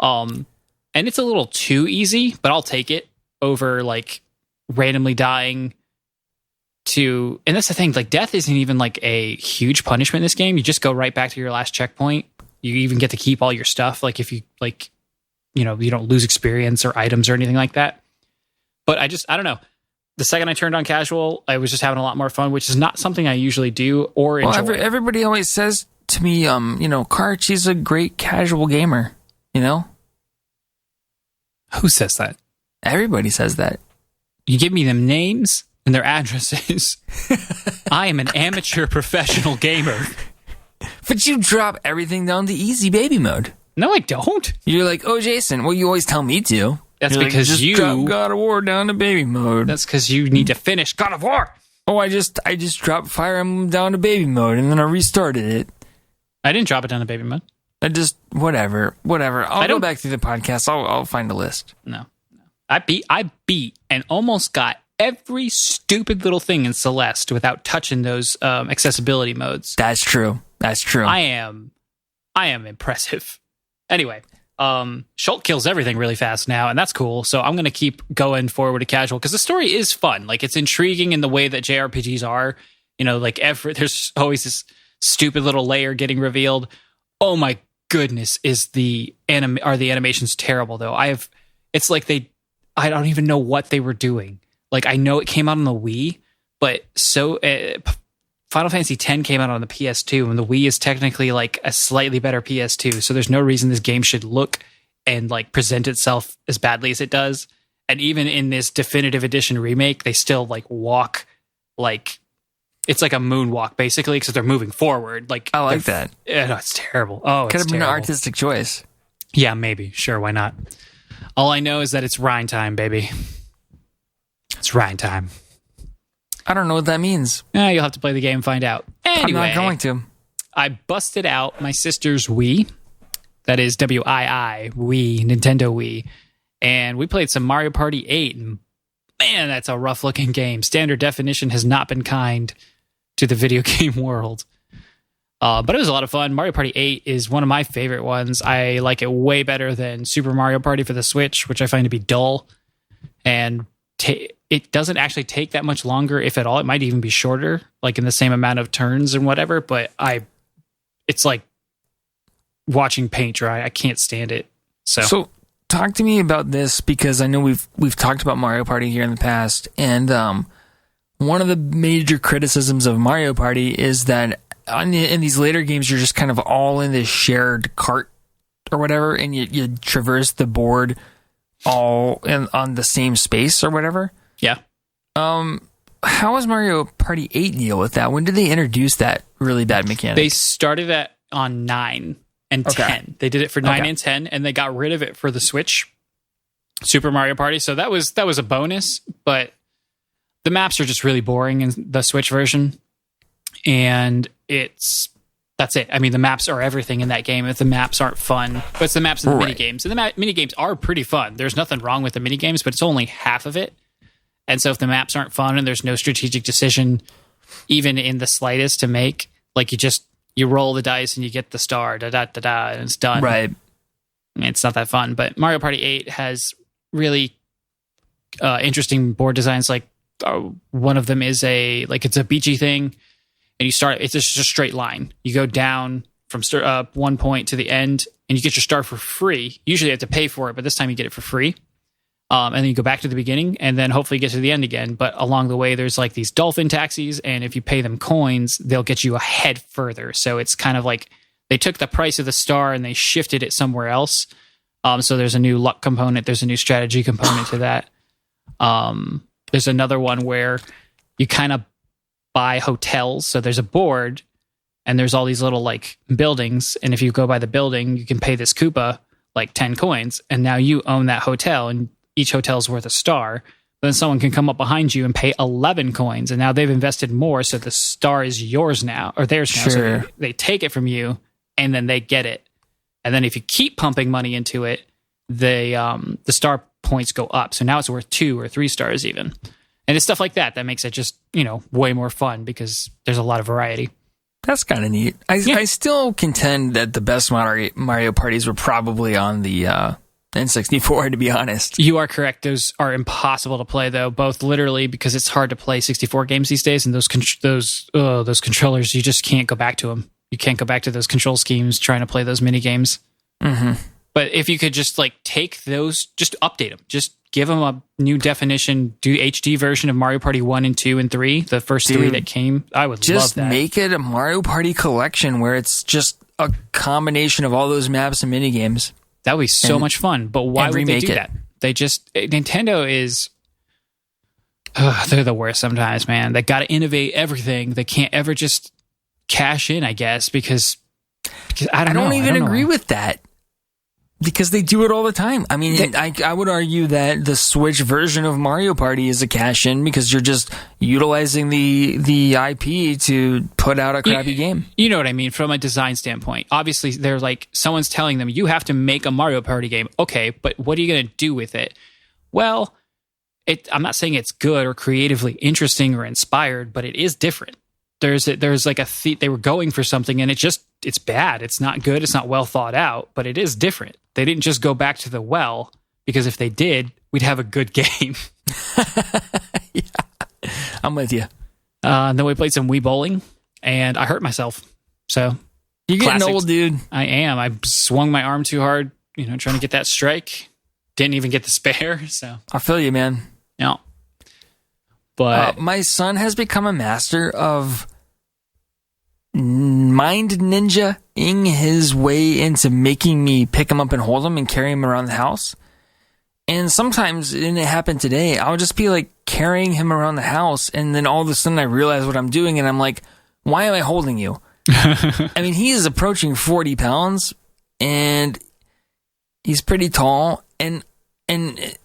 and it's a little too easy, but I'll take it over like randomly dying to. And that's the thing, like death isn't even like a huge punishment in this game. You just go right back to your last checkpoint. You even get to keep all your stuff. Like if you you don't lose experience or items or anything like that. But I don't know. The second I turned on casual, I was just having a lot more fun, which is not something I usually do or enjoy. Well, everybody always says to me, Karch, he's a great casual gamer, Who says that? Everybody says that. You give me them names and their addresses. I am an amateur professional gamer. But you drop everything down to easy baby mode. No, I don't. You're like, oh, Jason, well, you always tell me to. That's You're because like, just you drop God of War down to baby mode. That's because you need to finish God of War. Oh, I just dropped Fire Emblem down to baby mode, and then I restarted it. I didn't drop it down to baby mode. Whatever. I'll go back through the podcast. I'll find a list. No. I beat and almost got every stupid little thing in Celeste without touching those accessibility modes. That's true. I am impressive. Anyway, Schultz kills everything really fast now, and that's cool. So I'm going to keep going forward to casual because the story is fun. Like, it's intriguing in the way that JRPGs are. You know, like there's always this stupid little layer getting revealed. Oh my goodness, are the animations terrible though? It's like I don't even know what they were doing. Like, I know it came out on the Wii, but Final Fantasy X came out on the PS2, and the Wii is technically like a slightly better PS2. So there's no reason this game should look and like present itself as badly as it does. And even in this definitive edition remake, they still like walk like it's like a moonwalk basically, because they're moving forward. Like, I like that. Yeah, no, it's terrible. Oh, could have been an artistic choice. Yeah, maybe. Sure, why not? All I know is that it's Rhine time, baby. It's Rhine time. I don't know what that means. You'll have to play the game and find out. Anyway, I'm not going to. I busted out my sister's Wii. That is Wii, Wii, Nintendo Wii. And we played some Mario Party 8. And man, that's a rough looking game. Standard definition has not been kind to the video game world. But it was a lot of fun. Mario Party 8 is one of my favorite ones. I like it way better than Super Mario Party for the Switch, which I find to be dull. And it doesn't actually take that much longer, if at all. It might even be shorter, like in the same amount of turns and whatever. But it's like watching paint dry. I can't stand it. So talk to me about this, because I know we've talked about Mario Party here in the past, and one of the major criticisms of Mario Party is that in these later games, you're just kind of all in this shared cart or whatever, and you traverse the board all on the same space or whatever. Yeah. How does Mario Party 8 deal with that? When did they introduce that really bad mechanic? They started that on 9 and 10. They did it for 9 and 10, and they got rid of it for the Switch, Super Mario Party. So that was a bonus, but the maps are just really boring in the Switch version. And that's it. I mean, the maps are everything in that game. If the maps aren't fun, but it's the maps and the mini games. And the mini games are pretty fun. There's nothing wrong with the mini games, but it's only half of it. And so if the maps aren't fun and there's no strategic decision, even in the slightest, to make, like you roll the dice and you get the star, and it's done. Right. I mean, it's not that fun. But Mario Party 8 has really interesting board designs. Like one of them is it's a beachy thing. And you start, it's just a straight line. You go down from one point to the end, and you get your star for free. Usually you have to pay for it, but this time you get it for free. And then you go back to the beginning, and then hopefully get to the end again. But along the way, there's like these dolphin taxis, and if you pay them coins, they'll get you ahead further. So it's kind of like they took the price of the star and they shifted it somewhere else. So there's a new luck component. There's a new strategy component to that. There's another one where you kind of buy hotels. So there's a board and there's all these little like buildings, and if you go by the building, you can pay this Koopa like 10 coins, and now you own that hotel, and each hotel is worth a star. But then someone can come up behind you and pay 11 coins, and now they've invested more, so the star is yours now, or theirs now. Sure. So they take it from you, and then they get it. And then if you keep pumping money into it, the star points go up. So now it's worth 2 or 3 stars even. And it's stuff like that that makes it just, way more fun, because there's a lot of variety. That's kind of neat. I still contend that the best Mario parties were probably on the N64, to be honest. You are correct. Those are impossible to play, though, both literally because it's hard to play 64 games these days, and those controllers, you just can't go back to them. You can't go back to those control schemes trying to play those mini games. Mm-hmm. But if you could just take those, just update them, just give them a new definition, do HD version of Mario Party 1 and 2 and 3, the first 3 that came, I would love that. Just make it a Mario Party collection where it's just a combination of all those maps and mini games. That would be so much fun. But why would they do that? Nintendo is, they're the worst sometimes, man. They got to innovate everything. They can't ever just cash in, I guess, because Because I don't know. even agree with that. Because they do it all the time. I mean, I would argue that the Switch version of Mario Party is a cash-in because you're just utilizing the IP to put out a crappy game. You know what I mean? From a design standpoint. Obviously, they're like, someone's telling them, you have to make a Mario Party game. Okay, but what are you going to do with it? Well, I'm not saying it's good or creatively interesting or inspired, but it is different. There's like they were going for something and it's bad. It's not good. It's not well thought out, but it is different. They didn't just go back to the well, because if they did, we'd have a good game. Yeah, I'm with you. And then we played some Wii bowling, and I hurt myself. So you're getting old, dude. I am. I swung my arm too hard, trying to get that strike. Didn't even get the spare. So I feel you, man. Yeah. But my son has become a master of mind ninja-ing his way into making me pick him up and hold him and carry him around the house. And sometimes, and it happened today, I'll just be like carrying him around the house, and then all of a sudden I realize what I'm doing, and I'm like, why am I holding you? I mean, he is approaching 40 pounds, and he's pretty tall, and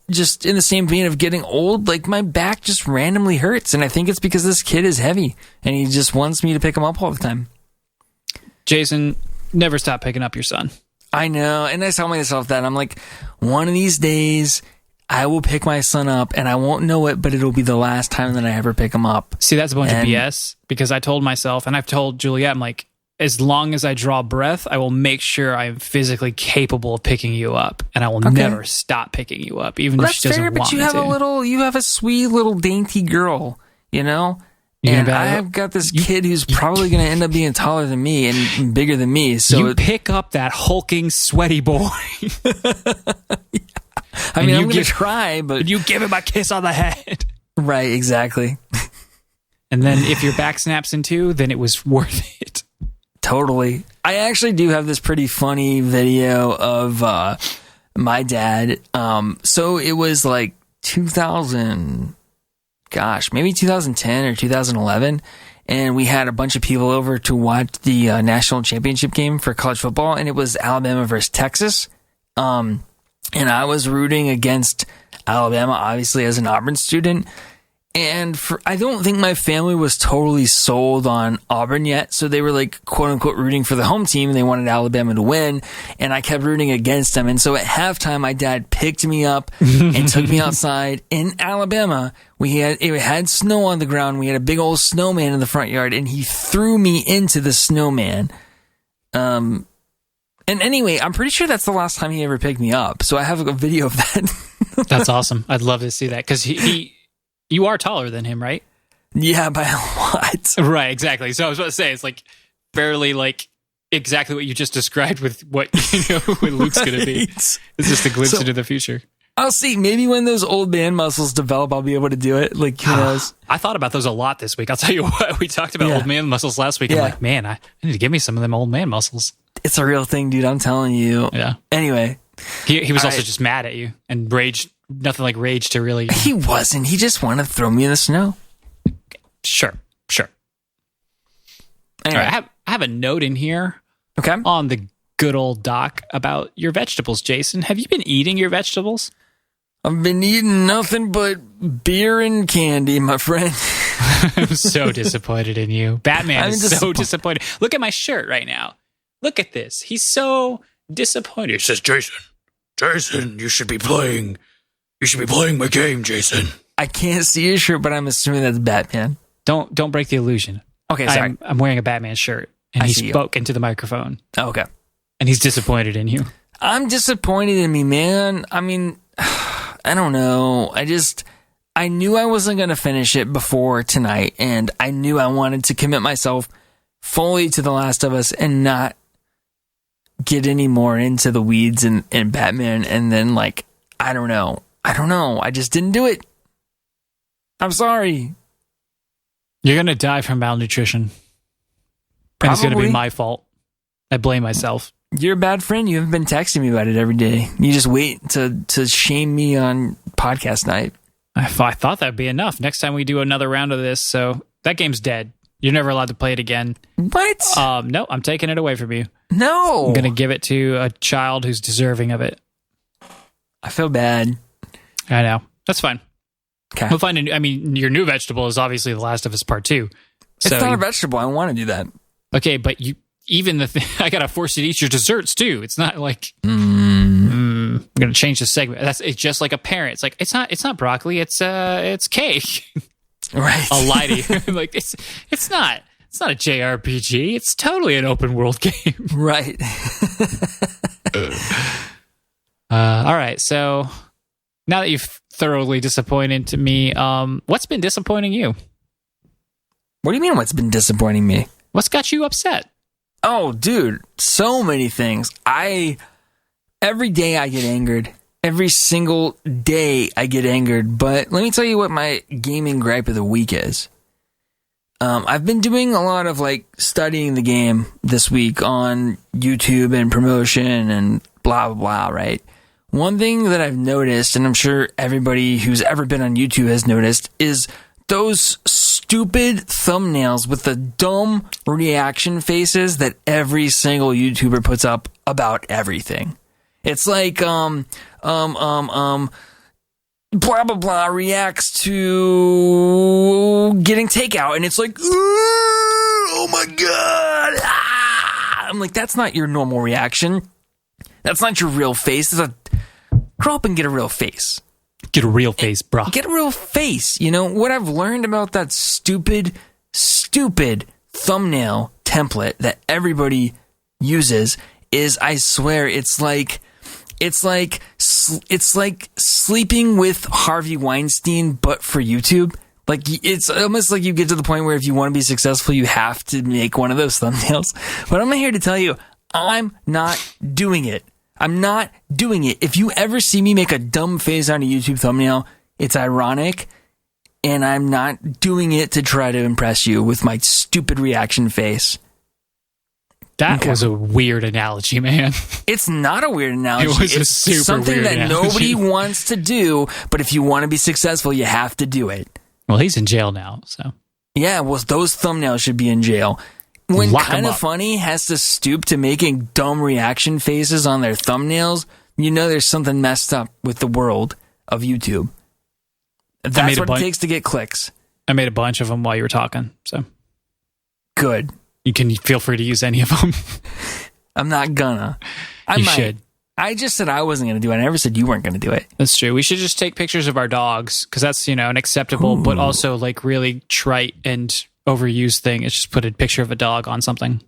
just in the same vein of getting old, like my back just randomly hurts, and I think it's because this kid is heavy, and he just wants me to pick him up all the time. Jason, never stop picking up your son. I know, and I tell myself that. I'm like, one of these days, I will pick my son up, and I won't know it, but it'll be the last time that I ever pick him up. See, that's a bunch of BS, because I told myself, and I've told Juliet, I'm like, as long as I draw breath, I will make sure I'm physically capable of picking you up, and I will never stop picking you up, even if she doesn't want me to. That's fair, but you have a sweet little dainty girl, And I've got this kid who's probably going to end up being taller than me and bigger than me. So you pick up that hulking, sweaty boy. I mean, I'm going to try, but you give him a kiss on the head. Right, exactly. And then if your back snaps in two, then it was worth it. Totally. I actually do have this pretty funny video of my dad. So it was like 2000. Gosh, maybe 2010 or 2011, and we had a bunch of people over to watch the national championship game for college football, and it was Alabama versus Texas. And I was rooting against Alabama, obviously, as an Auburn student. And I don't think my family was totally sold on Auburn yet, so they were like, quote unquote, rooting for the home team, and they wanted Alabama to win, and I kept rooting against them. And so at halftime, my dad picked me up and took me outside in Alabama. It had snow on the ground. We had a big old snowman in the front yard, and he threw me into the snowman. And anyway, I'm pretty sure that's the last time he ever picked me up. So I have a video of that. That's awesome. I'd love to see that, because you are taller than him, right? Yeah, by a lot. Right, exactly. So I was about to say, it's like fairly like exactly what you just described with what what Luke's going to be. It's just a glimpse into the future. I'll see. Maybe when those old man muscles develop, I'll be able to do it. Like, who knows? I thought about those a lot this week. I'll tell you what. We talked about old man muscles last week. I'm like, man, I need to give me some of them old man muscles. It's a real thing, dude. I'm telling you. Yeah. Anyway. He was also just mad at you and raged. Nothing like rage to really... He wasn't. He just wanted to throw me in the snow. Sure. Anyway. All right, I have a note in here on the good old doc about your vegetables, Jason. Have you been eating your vegetables? I've been eating nothing but beer and candy, my friend. I'm so disappointed in you. Batman is so disappointed. Look at my shirt right now. Look at this. He's so disappointed. It says, Jason, you should be playing my game, Jason. I can't see your shirt, but I'm assuming that's Batman. Don't break the illusion. Okay, sorry. I'm wearing a Batman shirt, and he spoke into the microphone. Oh, okay. And he's disappointed in you. I'm disappointed in me, man. I mean, I don't know. I knew I wasn't going to finish it before tonight, and I knew I wanted to commit myself fully to The Last of Us and not get any more into the weeds and Batman, and then, like, I don't know. I just didn't do it. I'm sorry. You're going to die from malnutrition. And it's going to be my fault. I blame myself. You're a bad friend. You haven't been texting me about it every day. You just wait to shame me on podcast night. I thought that'd be enough. Next time we do another round of this, so that game's dead. You're never allowed to play it again. What? No, I'm taking it away from you. No. I'm going to give it to a child who's deserving of it. I feel bad. I know. That's fine. Okay. We'll find your new vegetable is obviously The Last of Us Part 2. It's not a vegetable. I want to do that. Okay, but I got to force you to eat your desserts too. It's not like I'm going to change the segment. It's just like a parent. It's like it's not broccoli. It's cake. Right. I'll lie to you. Like it's not a JRPG. It's totally an open world game. Right. All right. So now that you've thoroughly disappointed me, what's been disappointing you? What do you mean what's been disappointing me? What's got you upset? Oh, dude, so many things. Every day I get angered. Every single day I get angered. But let me tell you what my gaming gripe of the week is. I've been doing a lot of studying the game this week on YouTube and promotion and blah, blah, blah, right? One thing that I've noticed, and I'm sure everybody who's ever been on YouTube has noticed, is those stupid thumbnails with the dumb reaction faces that every single YouTuber puts up about everything. It's like, blah, blah, blah reacts to getting takeout, and it's like, oh my God. Ah! I'm like, that's not your normal reaction. That's not your real face. Grow up and get a real face. Get a real face, bro. Get a real face. You know, what I've learned about that stupid thumbnail template that everybody uses is, I swear, it's like sleeping with Harvey Weinstein, but for YouTube. Like, it's almost like you get to the point where if you want to be successful, you have to make one of those thumbnails. But I'm here to tell you, I'm not doing it. I'm not doing it. If you ever see me make a dumb face on a YouTube thumbnail, it's ironic, and I'm not doing it to try to impress you with my stupid reaction face. That was a weird analogy, man. It's not a weird analogy. It was it's a super something weird that analogy. nobody wants to do, but if you want to be successful, you have to do it. Well, he's in jail now, so. Yeah, well, those thumbnails should be in jail. When Lock 'em Kinda up. Funny has to stoop to making dumb reaction faces on their thumbnails, you know there's something messed up with the world of YouTube. That's what it takes to get clicks. I made a bunch of them while you were talking, so. Good. You can feel free to use any of them. I'm not gonna. You should. I just said I wasn't gonna do it. I never said you weren't gonna do it. That's true. We should just take pictures of our dogs, because that's, an acceptable, but also really trite and overused thing. It's just put a picture of a dog on something.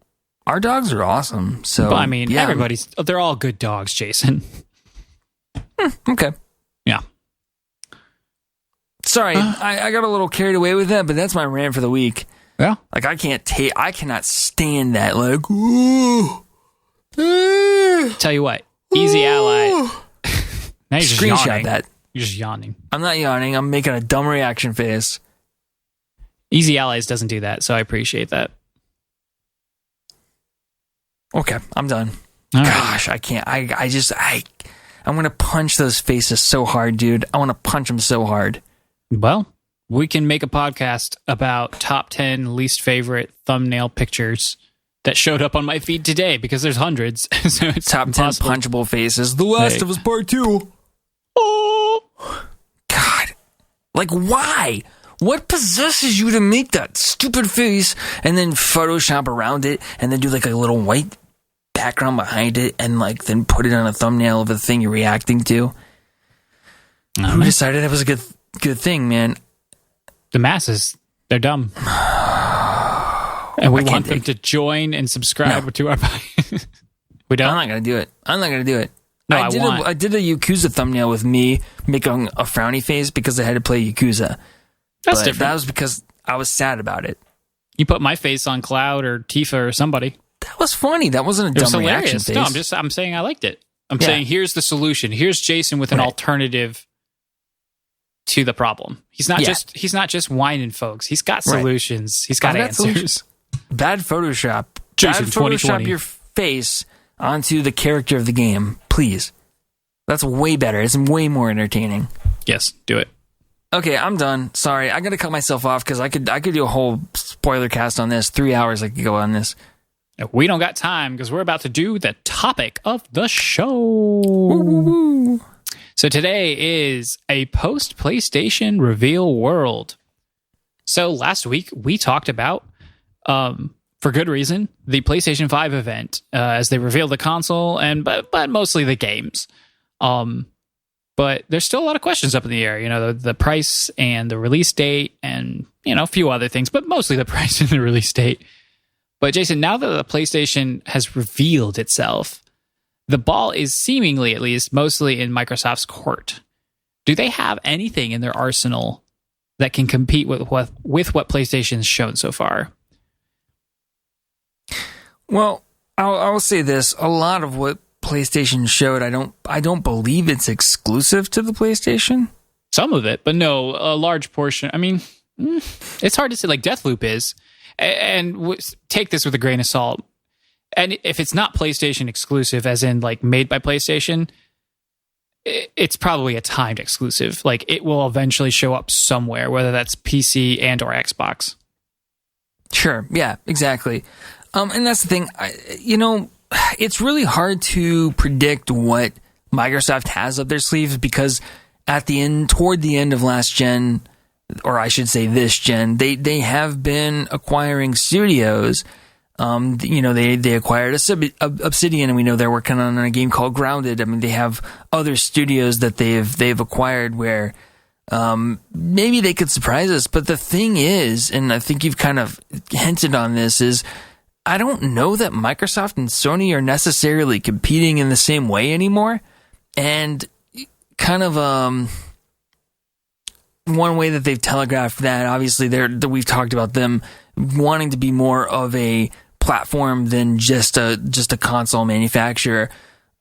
Our dogs are awesome. So, But I mean, yeah. they're all good dogs, Jason. Okay. Yeah. Sorry, I got a little carried away with that, but that's my rant for the week. Yeah. Like, I cannot stand that. Like, ooh. Tell you what, Easy Ally. Now you're just Screenshot yawning. that. You're just yawning. I'm not yawning. I'm making a dumb reaction face. Easy Allies doesn't do that, so I appreciate that. Okay, I'm done. All right. Gosh, I can't. I'm going to punch those faces so hard, dude. I want to punch them so hard. Well, we can make a podcast about top 10 least favorite thumbnail pictures that showed up on my feed today, because there's hundreds. So it's Top 10 impossible. punchable faces. The Last of Us Part 2. Oh. God. Like, why? What possesses you to make that stupid face and then Photoshop around it and then do a little white background behind it and then put it on a thumbnail of a thing you're reacting to? Who decided that was a good thing, man? The masses, they're dumb. And we want them to join and subscribe to our podcast. We don't? I'm not going to do it. No, I did a Yakuza thumbnail with me making a frowny face because I had to play Yakuza. That's But different. that was because I was sad about it. You put my face on Cloud or Tifa or somebody. That was funny. That wasn't a It was dumb reaction hilarious. face. No, I'm saying I liked it. I'm Yeah. saying here's the solution. Here's Jason with an alternative to the problem. He's not just whining, folks. He's got solutions. He's got answers. Solutions. Bad Photoshop. Jason, Bad Photoshop 2020. your face onto the character of the game, please. That's way better. It's way more entertaining. Yes, do it. Okay, I'm done. Sorry, I gotta cut myself off because I could do a whole spoiler cast on this. 3 hours I could go on this. We don't got time because we're about to do the topic of the show. Woo-woo-woo. So today is a post-PlayStation reveal world. So last week we talked about, for good reason, the PlayStation 5 event as they revealed the console but mostly the games. But there's still a lot of questions up in the air. You know, the price and the release date and, you know, a few other things, but mostly the price and the release date. But Jason, now that the PlayStation has revealed itself, the ball is seemingly, at least, mostly in Microsoft's court. Do they have anything in their arsenal that can compete with what PlayStation's shown so far? Well, I'll say this: a lot of what PlayStation showed, I don't believe it's exclusive to the PlayStation. Some of it, but no, a large portion. I mean, it's hard to say. Like Deathloop is, and take this with a grain of salt. And if it's not PlayStation exclusive, as in like made by PlayStation, it's probably a timed exclusive. Like it will eventually show up somewhere, whether that's PC and or Xbox. Sure. Yeah, exactly. And that's the thing. It's really hard to predict what Microsoft has up their sleeves because toward the end of last gen, or I should say this gen, they have been acquiring studios. They acquired Obsidian, and we know they're working on a game called Grounded. I mean, they have other studios that they've acquired where maybe they could surprise us. But the thing is, and I think you've kind of hinted on this, is I don't know that Microsoft and Sony are necessarily competing in the same way anymore. And kind of one way that they've telegraphed that, obviously, we've talked about them wanting to be more of a platform than just a console manufacturer.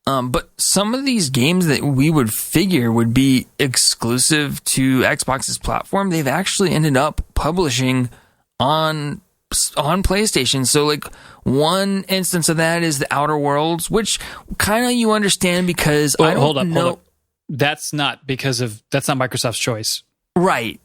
But some of these games that we would figure would be exclusive to Xbox's platform, they've actually ended up publishing on PlayStation. So like one instance of that is the Outer Worlds, which kind of you understand because Hold up. That's not Microsoft's choice. Right.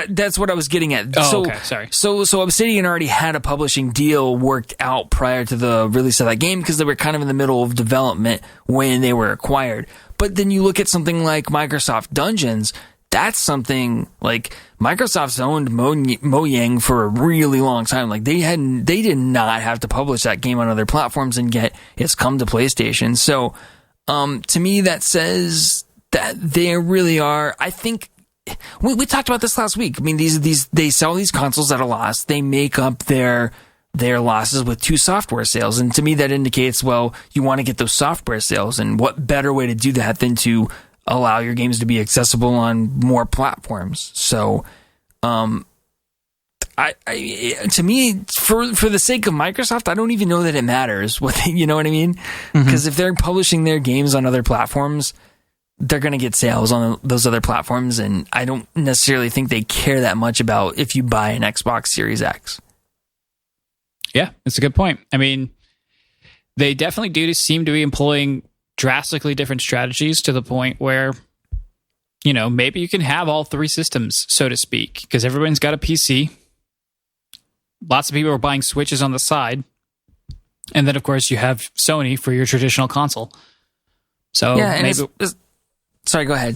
That's what I was getting at. Okay. Sorry. So Obsidian already had a publishing deal worked out prior to the release of that game because they were kind of in the middle of development when they were acquired. But then you look at something like Microsoft Dungeons. That's something like Microsoft's owned Mojang for a really long time. Like they did not have to publish that game on other platforms, and yet it's come to PlayStation. So to me, that says that they really are. I think. We talked about this last week. I mean, they sell these consoles at a loss. They make up their losses with 2 software sales. And to me, that indicates, well, you want to get those software sales. And what better way to do that than to allow your games to be accessible on more platforms? So, to me, for the sake of Microsoft, I don't even know that it matters you know what I mean? Because if they're publishing their games on other platforms, they're going to get sales on those other platforms, and I don't necessarily think they care that much about if you buy an Xbox Series X. Yeah, that's a good point. I mean, they definitely do seem to be employing drastically different strategies to the point where, you know, maybe you can have all 3 systems, so to speak, because everyone's got a PC. Lots of people are buying Switches on the side. And then, of course, you have Sony for your traditional console. So yeah, maybe... Sorry, go ahead.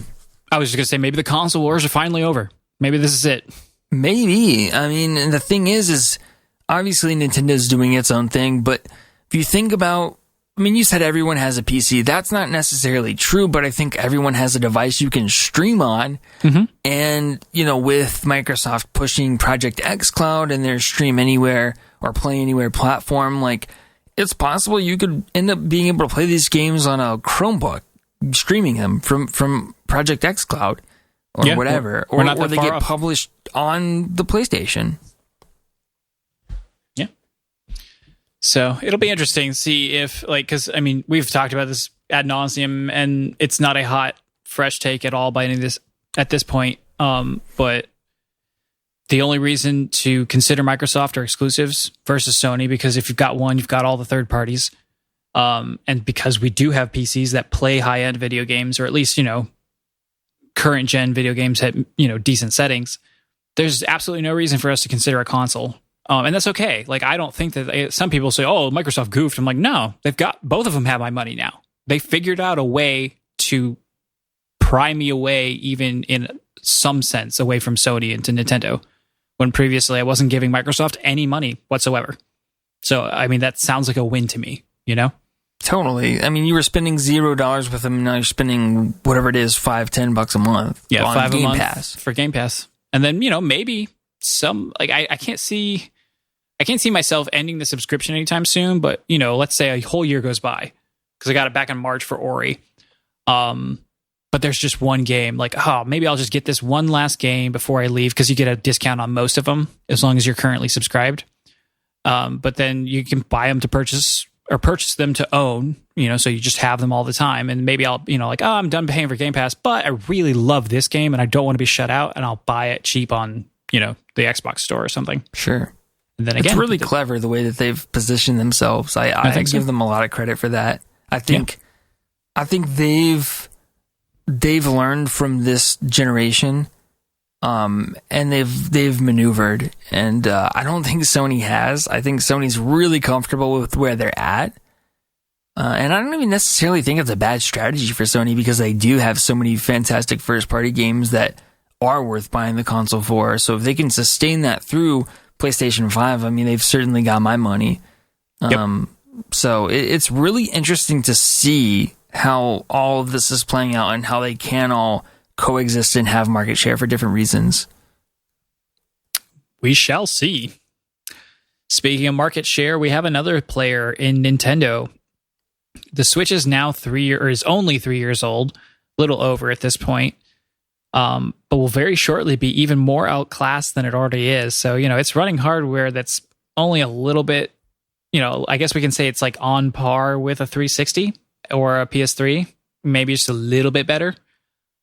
I was just going to say, maybe the console wars are finally over. Maybe this is it. Maybe. I mean, and the thing is obviously Nintendo's doing its own thing, but if you think about, I mean, you said everyone has a PC. That's not necessarily true, but I think everyone has a device you can stream on. Mm-hmm. And, you know, with Microsoft pushing Project xCloud and their Stream Anywhere or Play Anywhere platform, like, it's possible you could end up being able to play these games on a Chromebook, streaming them from Project xCloud or whatever, or they get published on the PlayStation. Yeah. So it'll be interesting to see if, like, because I mean, we've talked about this ad nauseum, and it's not a hot, fresh take at all by any of this at this point. But the only reason to consider Microsoft or exclusives versus Sony, because if you've got one, you've got all the third parties. And because we do have PCs that play high-end video games, or at least, you know, current gen video games at, you know, decent settings, there's absolutely no reason for us to consider a console. And that's okay. Like, I don't think that some people say, oh, Microsoft goofed. I'm like, no, both of them have my money now. They figured out a way to pry me away, even in some sense, away from Sony into Nintendo, when previously I wasn't giving Microsoft any money whatsoever. So, I mean, that sounds like a win to me, you know? Totally. I mean, you were spending $0 with them, and now you're spending whatever it is, $5-10 a month. Yeah, on $5 Game a month Pass. for Game Pass. And then, maybe some, like, I can't see myself ending the subscription anytime soon, but, let's say a whole year goes by, because I got it back in March for Ori. But there's just one game, like, maybe I'll just get this one last game before I leave, because you get a discount on most of them, as long as you're currently subscribed. But then you can buy them to purchase, or purchase them to own, so you just have them all the time. And maybe I'll, I'm done paying for Game Pass, but I really love this game and I don't want to be shut out, and I'll buy it cheap on, the Xbox store or something. Sure. And then again, it's really clever the way that they've positioned themselves. I think give them a lot of credit for that. I think they've learned from this generation, and they've maneuvered, and I don't think Sony has. I think Sony's really comfortable with where they're at, and I don't even necessarily think it's a bad strategy for Sony, because they do have so many fantastic first-party games that are worth buying the console for. So if they can sustain that through PlayStation 5, I mean, they've certainly got my money. Yep. So it's really interesting to see how all of this is playing out, and how they can all coexist and have market share for different reasons. We shall see. Speaking of market share, we have another player in Nintendo. The Switch is now only 3 years old, little over at this point, but will very shortly be even more outclassed than it already is. So, it's running hardware that's only a little bit, I guess we can say it's like on par with a 360 or a PS3, maybe just a little bit better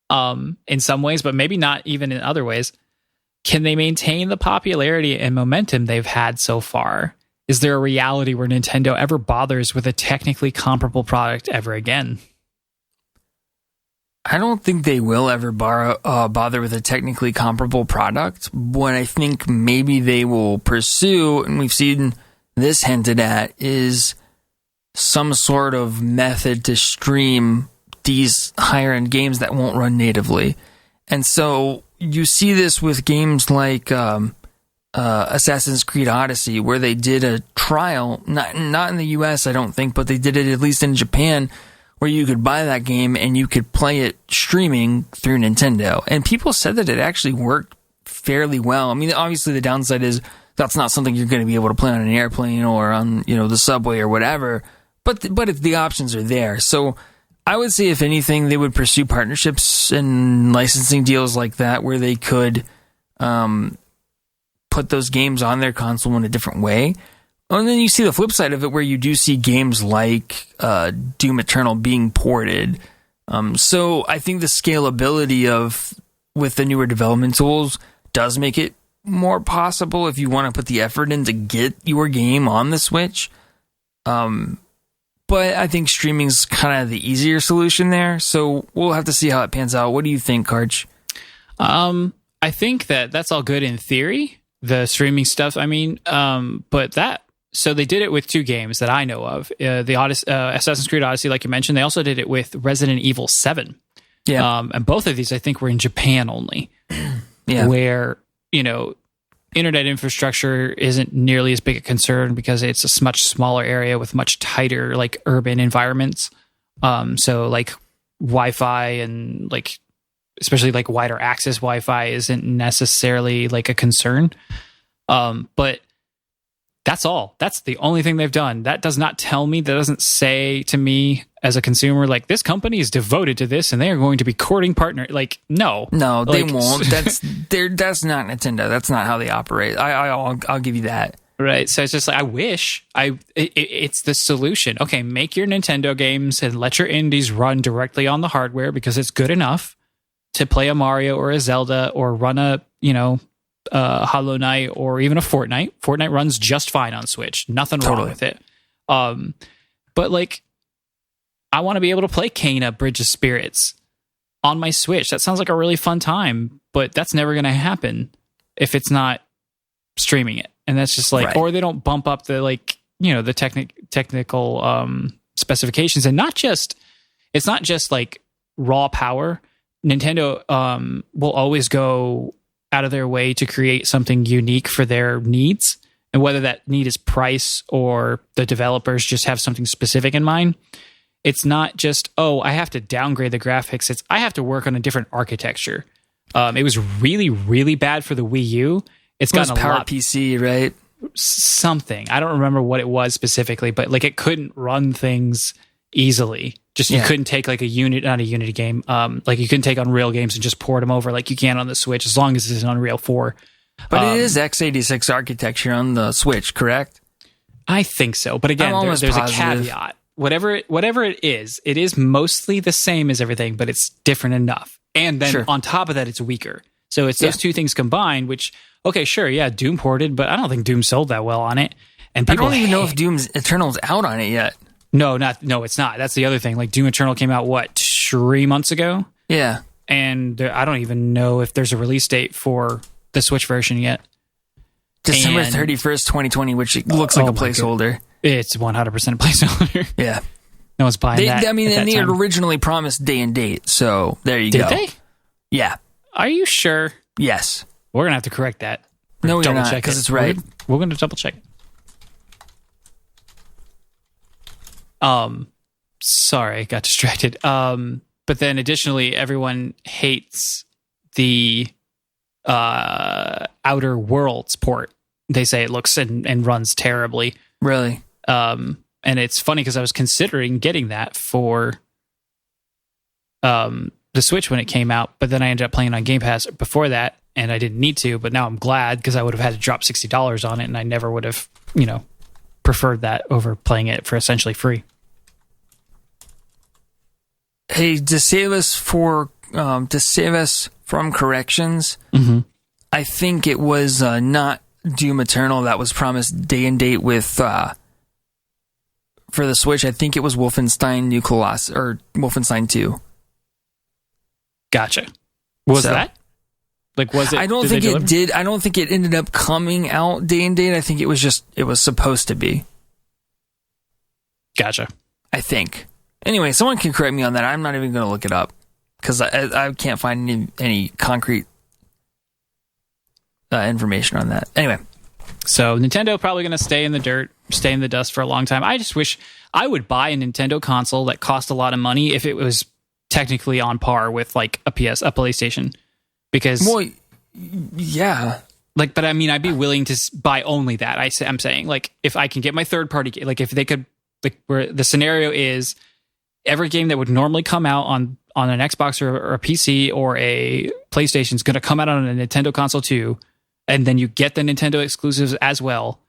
in some ways, but maybe not even in other ways. Can they maintain the popularity and momentum they've had so far? Is there a reality where Nintendo ever bothers with a technically comparable product ever again? I don't think they will ever bother with a technically comparable product. What I think maybe they will pursue, and we've seen this hinted at, is some sort of method to stream these higher end games that won't run natively. And so you see this with games like Assassin's Creed Odyssey, where they did a trial, not in the US, I don't think, but they did it at least in Japan, where you could buy that game and you could play it streaming through Nintendo. And people said that it actually worked fairly well. I mean, obviously the downside is that's not something you're going to be able to play on an airplane or on, the subway or whatever. But the options are there. So I would say, if anything, they would pursue partnerships and licensing deals like that, where they could put those games on their console in a different way. And then you see the flip side of it, where you do see games like Doom Eternal being ported. So I think the scalability with the newer development tools does make it more possible if you want to put the effort in to get your game on the Switch. But I think streaming's kind of the easier solution there. So we'll have to see how it pans out. What do you think, Karch? I think that's all good in theory, the streaming stuff. I mean, so they did it with two games that I know of. Assassin's Creed Odyssey, like you mentioned. They also did it with Resident Evil 7. Yeah. And both of these, I think, were in Japan only. Yeah. Where, internet infrastructure isn't nearly as big a concern, because it's a much smaller area with much tighter, like, urban environments. So, like, Wi-Fi and, like, especially, like, wider access Wi-Fi isn't necessarily, like, a concern. But that's all. That's the only thing they've done. That does not tell me, that doesn't say to me as a consumer, like, this company is devoted to this and they are going to be courting partner. Like, no. No, they won't. That's not Nintendo. That's not how they operate. I'll give you that. Right. So it's just like, I wish it's the solution. Okay, make your Nintendo games and let your indies run directly on the hardware, because it's good enough to play a Mario or a Zelda, or run a, Hollow Knight, or even a Fortnite. Fortnite runs just fine on Switch. Nothing wrong with it. But, like, I want to be able to play Kena Bridge of Spirits on my Switch. That sounds like a really fun time, but that's never going to happen if it's not streaming it. And that's just like, Right. or they don't bump up the like, the technical specifications. And it's not just like raw power. Nintendo will always go out of their way to create something unique for their needs. And whether that need is price or the developers just have something specific in mind. It's not just, I have to downgrade the graphics. It's I have to work on a different architecture. It was really, really bad for the Wii U. It's gotten a Power lot. PC, right? Something. I don't remember what it was specifically, but like it couldn't run things easily. Just you couldn't take like not a Unity game. Like you couldn't take Unreal games and just port them over like you can on the Switch as long as it's an Unreal 4. But it is x86 architecture on the Switch, correct? I think so. But again, there's a caveat. Whatever it is mostly the same as everything, but it's different enough. And then on top of that, it's weaker. So it's those two things combined, which, okay, sure, yeah, Doom ported, but I don't think Doom sold that well on it. And people I don't even know if Doom Eternal's out on it yet. No, it's not. That's the other thing. Like Doom Eternal came out, 3 months ago? Yeah. And I don't even know if there's a release date for the Switch version yet. December 31st, 2020, which looks like a placeholder. It's 100% a placeholder. Yeah. No one's buying that. I mean, they had originally promised day and date, so there you go. Did they? Yeah. Are you sure? Yes. We're going to have to correct that. No, you're not, because it's right. We're going to double check. Sorry, got distracted. But then additionally, everyone hates the Outer Worlds port. They say it looks and runs terribly. Really? And it's funny because I was considering getting that for the Switch when it came out, but then I ended up playing on Game Pass before that, and I didn't need to, but now I'm glad because I would have had to drop $60 on it, and I never would have, preferred that over playing it for essentially free. Hey, to save us from corrections, I think it was not Doom Eternal that was promised day and date with for the Switch. I think it was Wolfenstein New Colossus or Wolfenstein 2. Gotcha. Was that? Like, was it? I don't think it did. I don't think it ended up coming out day and date. I think it was supposed to be. Gotcha. I think. Anyway, someone can correct me on that. I'm not even going to look it up because I can't find any concrete information on that. Anyway. So Nintendo probably going to stay in the dirt, stay in the dust for a long time. I just wish I would buy a Nintendo console that cost a lot of money if it was technically on par with like a PlayStation. Because, yeah. Like, but I mean, I'd be willing to buy only that. I'm saying, like, if I can get my third party, like, if they could, like, where the scenario is every game that would normally come out on an Xbox or a PC or a PlayStation is going to come out on a Nintendo console too, and then you get the Nintendo exclusives as well.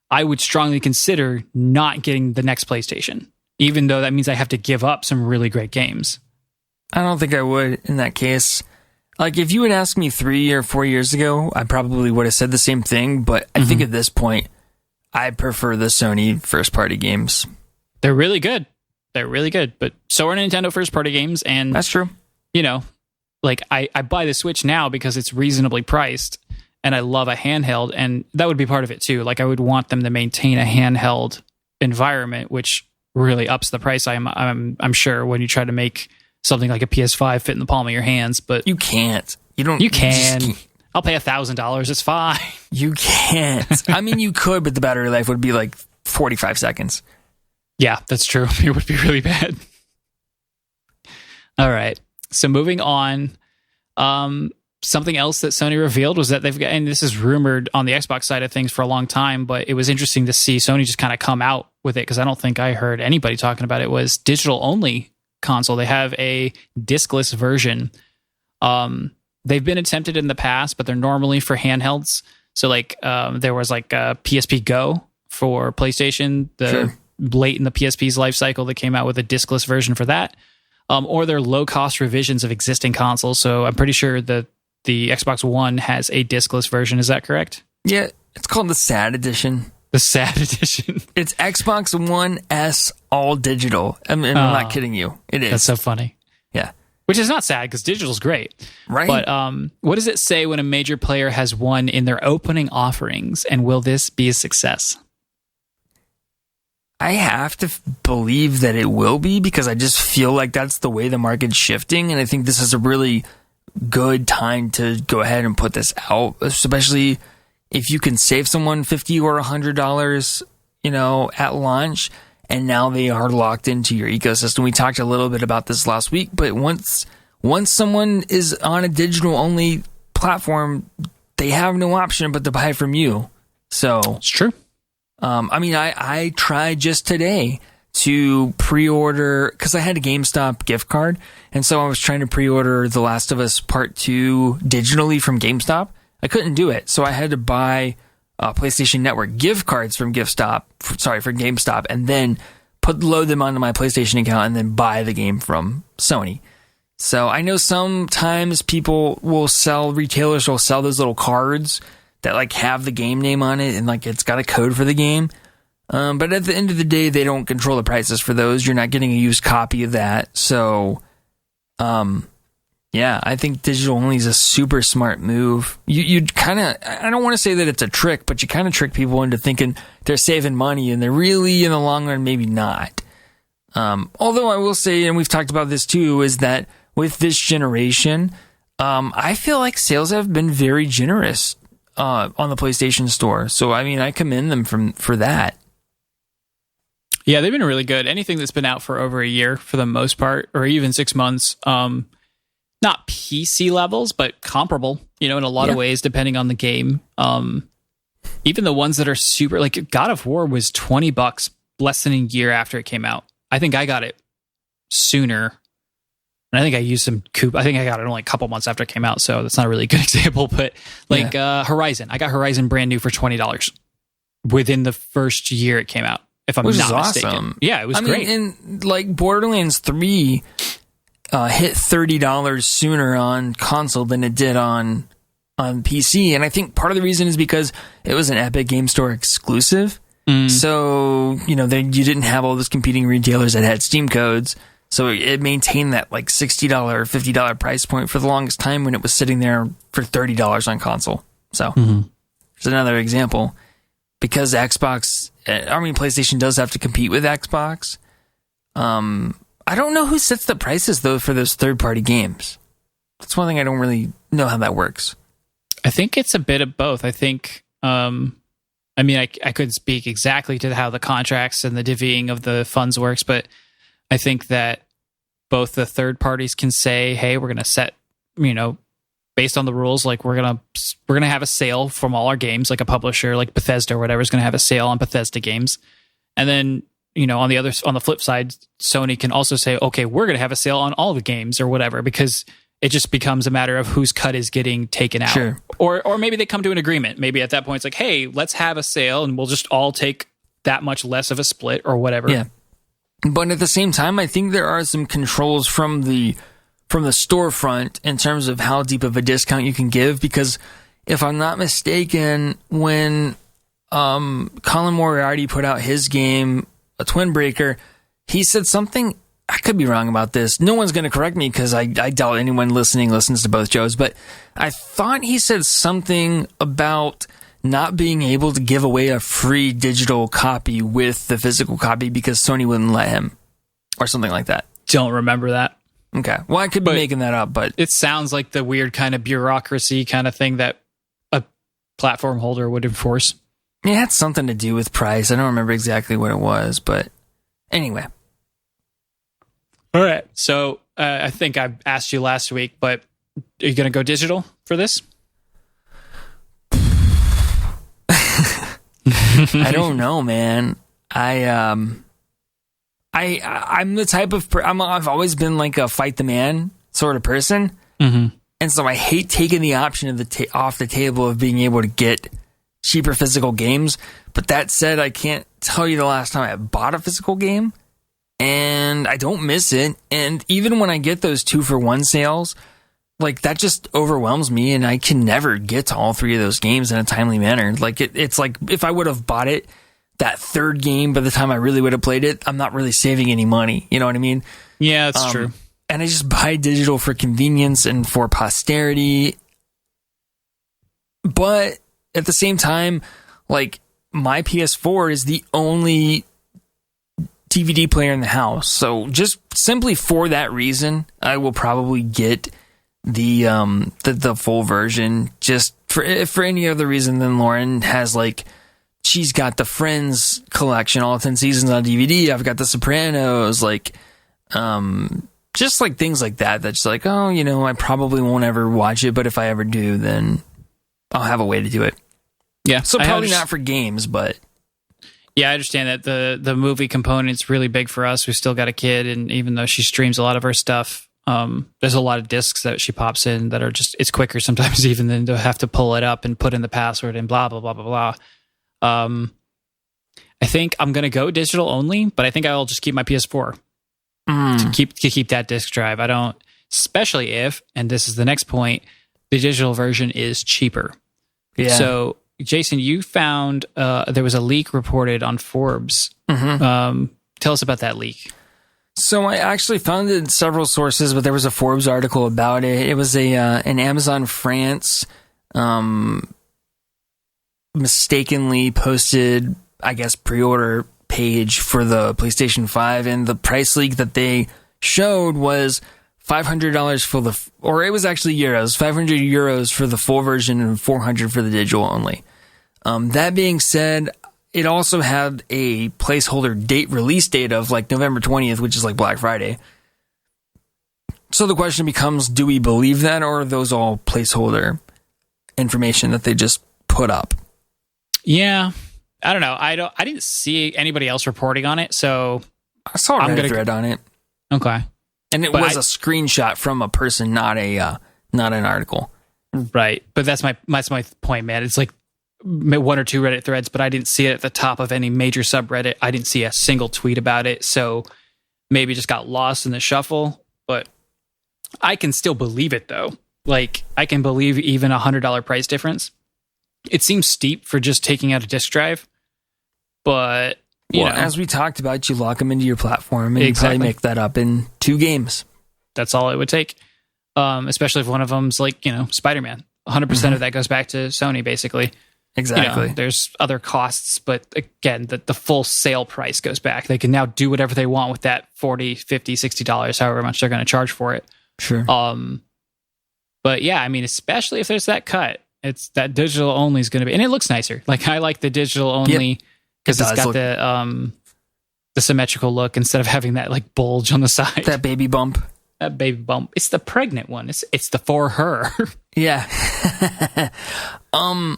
I would strongly consider not getting the next PlayStation, even though that means I have to give up some really great games. I don't think I would in that case. Like, if you had asked me 3 or 4 years ago, I probably would have said the same thing, but I think at this point, I prefer the Sony first-party games. They're really good. They're really good, but so are Nintendo first-party games, and... That's true. Like, I buy the Switch now because it's reasonably priced, and I love a handheld, and that would be part of it, too. Like, I would want them to maintain a handheld environment, which really ups the price, I'm sure, when you try to make something like a PS5 fit in the palm of your hands, but you can't. You can. I'll pay $1,000. It's fine. You can't. I mean, you could, but the battery life would be like 45 seconds. Yeah, that's true. It would be really bad. All right. So moving on, something else that Sony revealed was that they've got, and this is rumored on the Xbox side of things for a long time, but it was interesting to see Sony just kind of come out with it because I don't think I heard anybody talking about it, was digital only console. They have a discless version. They've been attempted in the past, but they're normally for handhelds. So like there was like a PSP Go for PlayStation, late in the PSP's life cycle, that came out with a discless version for that. Or they're low cost revisions of existing consoles. So I'm pretty sure that the Xbox One has a discless version. Is that correct? Yeah, it's called the SAD edition. The SAD edition. It's Xbox One S all digital. I'm not kidding you. It is. That's so funny. Yeah. Which is not sad because digital's great. Right. But what does it say when a major player has one in their opening offerings? And will this be a success? I have to believe that it will be, because I just feel like that's the way the market's shifting. And I think this is a really good time to go ahead and put this out, especially if you can save someone $50 or $100, at launch, and now they are locked into your ecosystem. We talked a little bit about this last week, but once someone is on a digital only platform, they have no option but to buy from you. So it's true. I tried just today to pre-order, because I had a GameStop gift card, and so I was trying to pre-order The Last of Us Part 2 digitally from GameStop. I couldn't do it, so I had to buy PlayStation Network gift cards from GameStop, and then load them onto my PlayStation account and then buy the game from Sony. So I know sometimes retailers will sell those little cards that like have the game name on it and like it's got a code for the game. But at the end of the day, they don't control the prices for those. You're not getting a used copy of that. So, yeah, I think digital only is a super smart move. You kind of, I don't want to say that it's a trick, but you kind of trick people into thinking they're saving money, and they're really, in the long run, maybe not. Although I will say, and we've talked about this too, is that with this generation, I feel like sales have been very generous on the PlayStation Store. So, I mean, I commend them for that. Yeah, they've been really good. Anything that's been out for over a year, for the most part, or even 6 months, not PC levels, but comparable, in a lot of ways, depending on the game. Even the ones that are super, like God of War was $20 less than a year after it came out. I think I got it sooner. And I think I used some I think I got it only a couple months after it came out, so that's not a really good example. But Horizon, I got Horizon brand new for $20 within the first year it came out, if I'm not mistaken. Awesome. Yeah, it was great. And like Borderlands 3 hit $30 sooner on console than it did on PC, and I think part of the reason is because it was an Epic Game Store exclusive. So you didn't have all those competing retailers that had Steam codes. So it maintained that like $60 or $50 price point for the longest time when it was sitting there for $30 on console. So there's another example. Because PlayStation does have to compete with Xbox. I don't know who sets the prices though for those third-party games. That's one thing I don't really know how that works. I think it's a bit of both. I think, I couldn't speak exactly to how the contracts and the divvying of the funds works, but I think that both the third parties can say, hey, we're going to set, based on the rules, like we're going to have a sale from all our games, like a publisher, like Bethesda or whatever is going to have a sale on Bethesda games. And then, on the flip side, Sony can also say, okay, we're going to have a sale on all the games or whatever, because it just becomes a matter of whose cut is getting taken out. Sure. Or maybe they come to an agreement. Maybe at that point it's like, hey, let's have a sale and we'll just all take that much less of a split or whatever. Yeah. But at the same time, I think there are some controls from the storefront in terms of how deep of a discount you can give, because if I'm not mistaken, when Colin Moriarty put out his game, a Twin Breaker, he said something, I could be wrong about this. No one's going to correct me because I doubt anyone listening listens to both shows, but I thought he said something about not being able to give away a free digital copy with the physical copy because Sony wouldn't let him, or something like that. Don't remember that. Okay. Well, I could be making that up, but it sounds like the weird kind of bureaucracy kind of thing that a platform holder would enforce. It had something to do with price. I don't remember exactly what it was, but anyway. All right. So I think I asked you last week, but are you going to go digital for this? I don't know, man. I'm the type of I've always been like a fight the man sort of person, and so I hate taking the option of off the table of being able to get cheaper physical games. But that said, I can't tell you the last time I bought a physical game, and I don't miss it. And even when I get those 2-for-1 sales, like that just overwhelms me, and I can never get to all three of those games in a timely manner. Like it's like if I would have bought it, that third game, by the time I really would have played it, I'm not really saving any money. You know what I mean? Yeah, that's true. and I just buy digital for convenience and for posterity. But at the same time, like, my PS4 is the only DVD player in the house. So just simply for that reason, I will probably get the full version. Just for any other reason than Lauren has, like, she's got the Friends collection, all 10 seasons on DVD. I've got The Sopranos, like, just like things like that. That's like, oh, you know, I probably won't ever watch it, but if I ever do, then I'll have a way to do it. Yeah. So probably not for games, but yeah, I understand that the movie component's really big for us. We've still got a kid, and even though she streams a lot of her stuff, there's a lot of discs that she pops in that are just, it's quicker sometimes even than to have to pull it up and put in the password and blah, blah, blah, blah, blah. I think I'm going to go digital only, but I think I'll just keep my PS4 to keep that disc drive. I don't, especially if, and this is the next point, the digital version is cheaper. yeah. So, Jason, you found there was a leak reported on Forbes. Tell us about that leak. So I actually found it in several sources, but there was a Forbes article about it. It was an Amazon France mistakenly posted, I guess, pre-order page for the PlayStation 5, and the price leak that they showed was $500 for or it was actually euros, 500 euros for the full version and 400 for the digital only. That being said, it also had a placeholder release date of like November 20th, which is like Black Friday. So the question becomes, do we believe that, or are those all placeholder information that they just put up? Yeah, I don't know. I didn't see anybody else reporting on it, so I saw a Reddit thread on it. Okay. And it was a screenshot from a person, not an article. Right. But that's my point, man. It's like one or two Reddit threads, but I didn't see it at the top of any major subreddit. I didn't see a single tweet about it. So maybe it just got lost in the shuffle, but I can still believe it though. Like, I can believe even $100 price difference. It seems steep for just taking out a disk drive, but you know, as we talked about, you lock them into your platform and you probably make that up in 2 games. That's all it would take. Especially if one of them's like, you know, Spider-Man. 100% of that goes back to Sony, basically. Exactly. You know, there's other costs, but again, the full sale price goes back. They can now do whatever they want with that $40, $50, $60, however much they're going to charge for it. Sure. But yeah, I mean, especially if there's that cut, it's that digital only is going to be, and it looks nicer. Like, I like the digital only because it's got the symmetrical look instead of having that like bulge on the side. That baby bump. That baby bump. It's the pregnant one. It's the for her. Yeah. And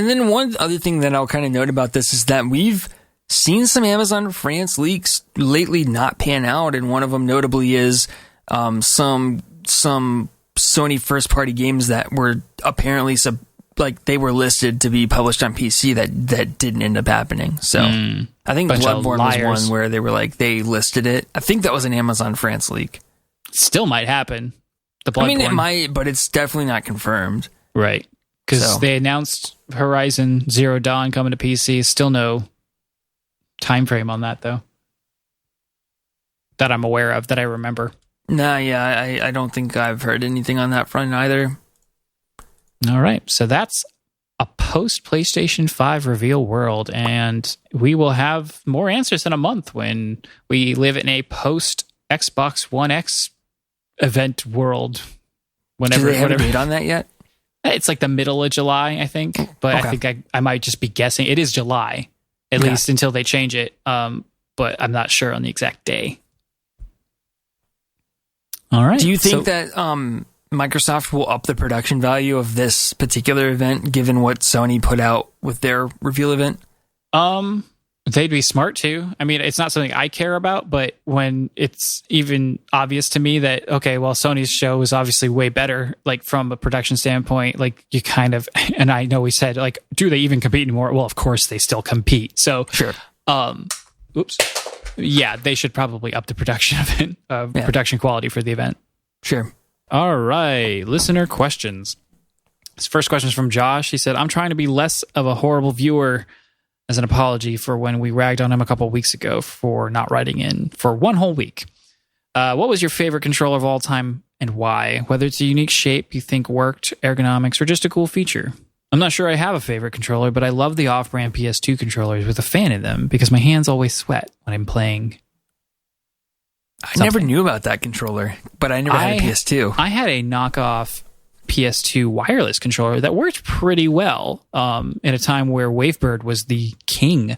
then one other thing that I'll kind of note about this is that we've seen some Amazon France leaks lately not pan out, and one of them notably is some Sony first-party games that were apparently they were listed to be published on PC that didn't end up happening. So I think Bloodborne was one where they were like, they listed it. I think that was an Amazon France leak. Still might happen. The Bloodborne. I mean, it might, but it's definitely not confirmed. Right. Because they announced Horizon Zero Dawn coming to PC. Still no time frame on that, though. That I'm aware of, that I remember. Nah, yeah, I don't think I've heard anything on that front either. All right. So that's a post-PlayStation 5 reveal world. And we will have more answers in a month when we live in a post-Xbox One X event world. Do they have a date on that yet? It's like the middle of July, I think. But okay. I think I might just be guessing. It is July, at least until they change it. But I'm not sure on the exact day. All right. Do you think that Microsoft will up the production value of this particular event, given what Sony put out with their reveal event? They'd be smart to. I mean, it's not something I care about, but when it's even obvious to me that, okay, well, Sony's show is obviously way better, like from a production standpoint, like you kind of, and I know we said, like, do they even compete anymore? Well, of course they still compete. So, sure. Yeah, they should probably up the production of it, production quality for the event. Sure. All right. Listener questions. This first question is from Josh. He said, I'm trying to be less of a horrible viewer as an apology for when we ragged on him a couple weeks ago for not writing in for one whole week. What was your favorite controller of all time and why? Whether it's a unique shape you think worked, ergonomics, or just a cool feature. I'm not sure I have a favorite controller, but I love the off-brand PS2 controllers with a fan in them because my hands always sweat when I'm playing. I never knew about that controller, but I never had a PS2. I had a knockoff PS2 wireless controller that worked pretty well in a time where Wavebird was the king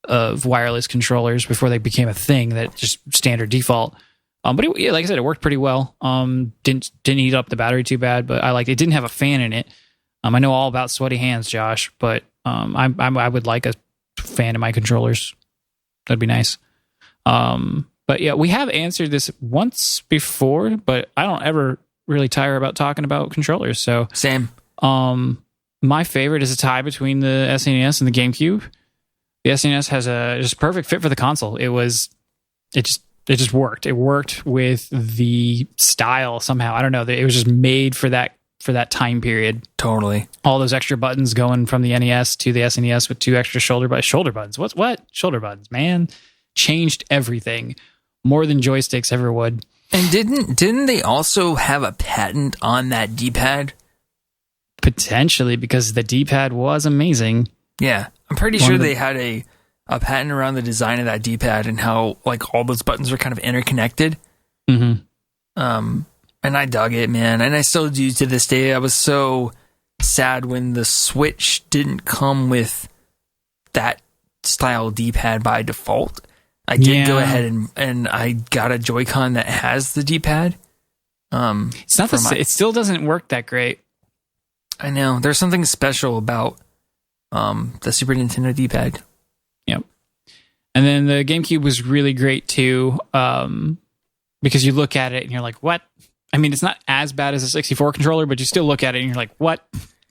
of wireless controllers before they became a thing that just standard default. But like I said, it worked pretty well. Didn't eat up the battery too bad, but I liked it. It didn't have a fan in it. I know all about sweaty hands, Josh, but I would like a fan in my controllers. That'd be nice. But yeah, we have answered this once before, but I don't ever really tire about talking about controllers. So same. My favorite is a tie between the SNES and the GameCube. The SNES has a just perfect fit for the console. It just worked. It worked with the style somehow. I don't know. It was just made for that time period. Totally. All those extra buttons going from the NES to the SNES with 2 extra shoulder buttons. What? Shoulder buttons, man. Changed everything. More than joysticks ever would. And didn't they also have a patent on that D-pad? Potentially, because the D-pad was amazing. Yeah. I'm pretty sure they had a patent around the design of that D-pad and how like all those buttons were kind of interconnected. Mm-hmm. And I dug it, man. And I still do to this day. I was so sad when the Switch didn't come with that style D-pad by default. I did go ahead and I got a Joy-Con that has the D-pad. It's not it still doesn't work that great. I know. There's something special about the Super Nintendo D-pad. Yep. And then the GameCube was really great too, because you look at it and you're like, what? I mean, it's not as bad as a 64 controller, but you still look at it and you're like, what?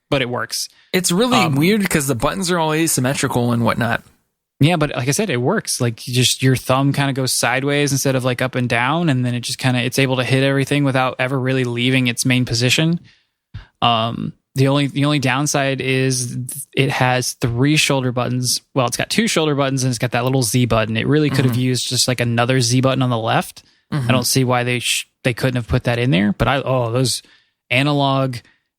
But it works. It's really weird because the buttons are all asymmetrical and whatnot. Yeah, but like I said, it works. Like your thumb kind of goes sideways instead of like up and down, and then it just it's able to hit everything without ever really leaving its main position. The only downside is it has 3 shoulder buttons. Well, it's got 2 shoulder buttons and it's got that little Z button. It really could have used just like another Z button on the left. I don't see why they couldn't have put that in there. But those analog,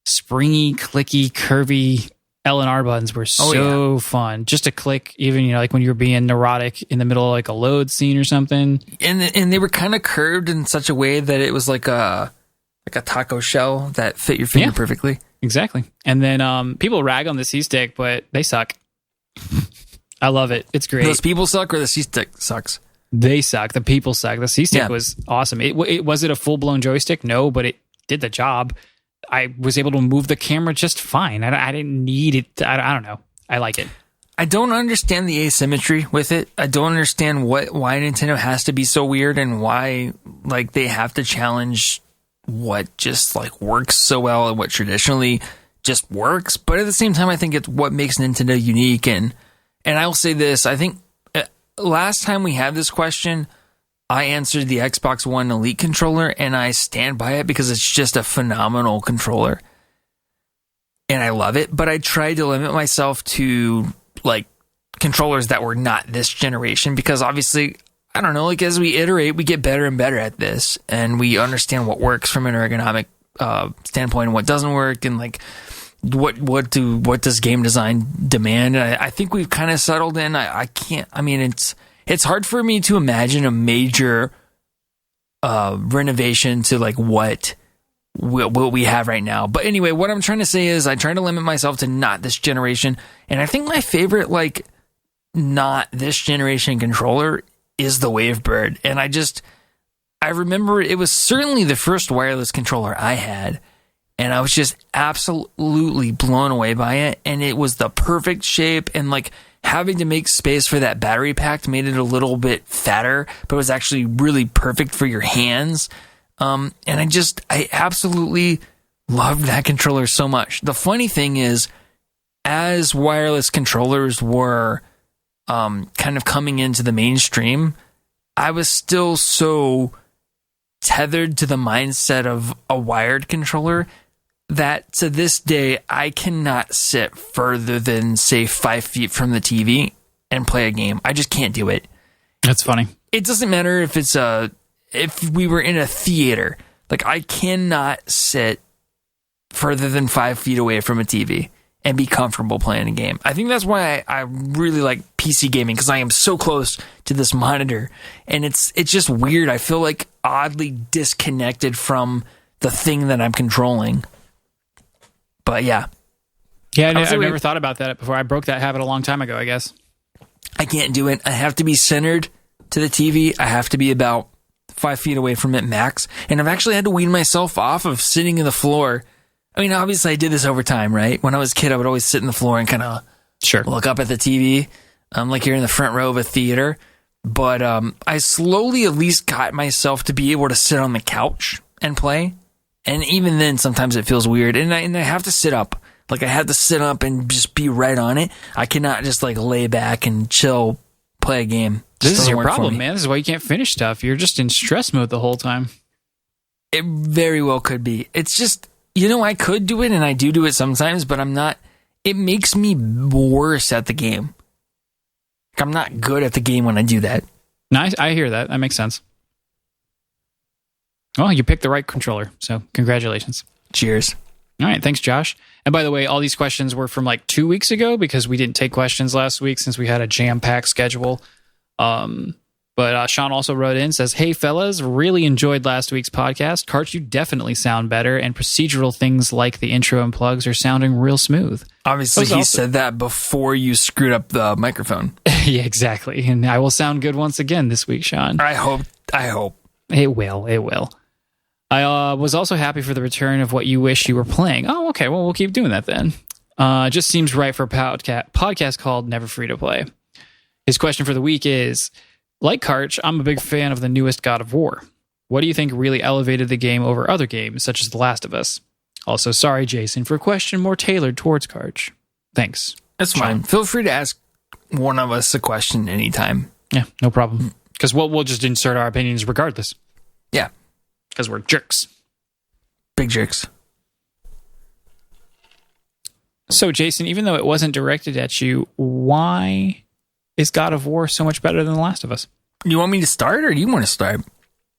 springy, clicky, curvy L and R buttons were so fun. Just to click, even like when you were being neurotic in the middle of like a load scene or something. And they were kind of curved in such a way that it was like a taco shell that fit your finger perfectly. Exactly. And then people rag on the C-Stick, but they suck. I love it. It's great. Those people suck or the C-Stick sucks? They suck. The people suck. The C-Stick was awesome. Was it a full-blown joystick? No, but it did the job. I was able to move the camera just fine. I didn't need it. I don't know. I like it. I don't understand the asymmetry with it. I don't understand why Nintendo has to be so weird and why like they have to challenge what just like works so well and what traditionally just works. But at the same time, I think it's what makes Nintendo unique. And I'll say this, I think last time we had this question, I answered the Xbox One Elite controller, and I stand by it because it's just a phenomenal controller. And I love it, but I tried to limit myself to like controllers that were not this generation because obviously, I don't know, like as we iterate, we get better and better at this, and we understand what works from an ergonomic standpoint and what doesn't work, and like what does game design demand. And I think we've kind of settled in. It's hard for me to imagine a major renovation to like what we have right now. But anyway, what I'm trying to say is I try to limit myself to not this generation. And I think my favorite like not this generation controller is the Wavebird. And I remember it was certainly the first wireless controller I had. And I was just absolutely blown away by it. And it was the perfect shape, and like having to make space for that battery pack made it a little bit fatter, but it was actually really perfect for your hands. And I absolutely loved that controller so much. The funny thing is, as wireless controllers were kind of coming into the mainstream, I was still so tethered to the mindset of a wired controller that to this day, I cannot sit further than, say, 5 feet from the TV and play a game. I just can't do it. That's funny. It doesn't matter if it's a if we were in a theater, like I cannot sit further than 5 feet away from a TV and be comfortable playing a game. I think that's why I really like PC gaming, because I am so close to this monitor, and it's just weird. I feel like oddly disconnected from the thing that I'm controlling. But yeah. Yeah, I've never thought about that before. I broke that habit a long time ago, I guess. I can't do it. I have to be centered to the TV. I have to be about 5 feet away from it max. And I've actually had to wean myself off of sitting in the floor. I mean, obviously I did this over time, right? When I was a kid, I would always sit in the floor and kind of look up at the TV, like you're in the front row of a theater. But I slowly at least got myself to be able to sit on the couch and play. And even then, sometimes it feels weird. And I have to sit up. Like, I have to sit up and just be right on it. I cannot just, like, lay back and chill, play a game. This is your problem, man. This is why you can't finish stuff. You're just in stress mode the whole time. It very well could be. It's just, I could do it, and I do it sometimes, but I'm not. It makes me worse at the game. Like, I'm not good at the game when I do that. Nice. I hear that. That makes sense. Well, you picked the right controller, so congratulations. Cheers. All right, thanks, Josh. And by the way, all these questions were from like 2 weeks ago because we didn't take questions last week since we had a jam-packed schedule. But Sean also wrote in, says, "Hey, fellas, really enjoyed last week's podcast. Karch, you definitely sound better, and procedural things like the intro and plugs are sounding real smooth." Obviously, he said that before you screwed up the microphone. Yeah, exactly. And I will sound good once again this week, Sean. I hope. It will. I was also happy for the return of What You Wish You Were Playing. Oh, okay. Well, we'll keep doing that then. Just seems right for a podcast called Never Free to Play. His question for the week is, like Karch, I'm a big fan of the newest God of War. What do you think really elevated the game over other games, such as The Last of Us? Also, sorry, Jason, for a question more tailored towards Karch. Thanks. That's fine. Feel free to ask one of us a question anytime. Yeah, no problem. Because we'll just insert our opinions regardless. Yeah. Because we're jerks. Big jerks. So, Jason, even though it wasn't directed at you, why is God of War so much better than The Last of Us? You want me to start, or do you want to start?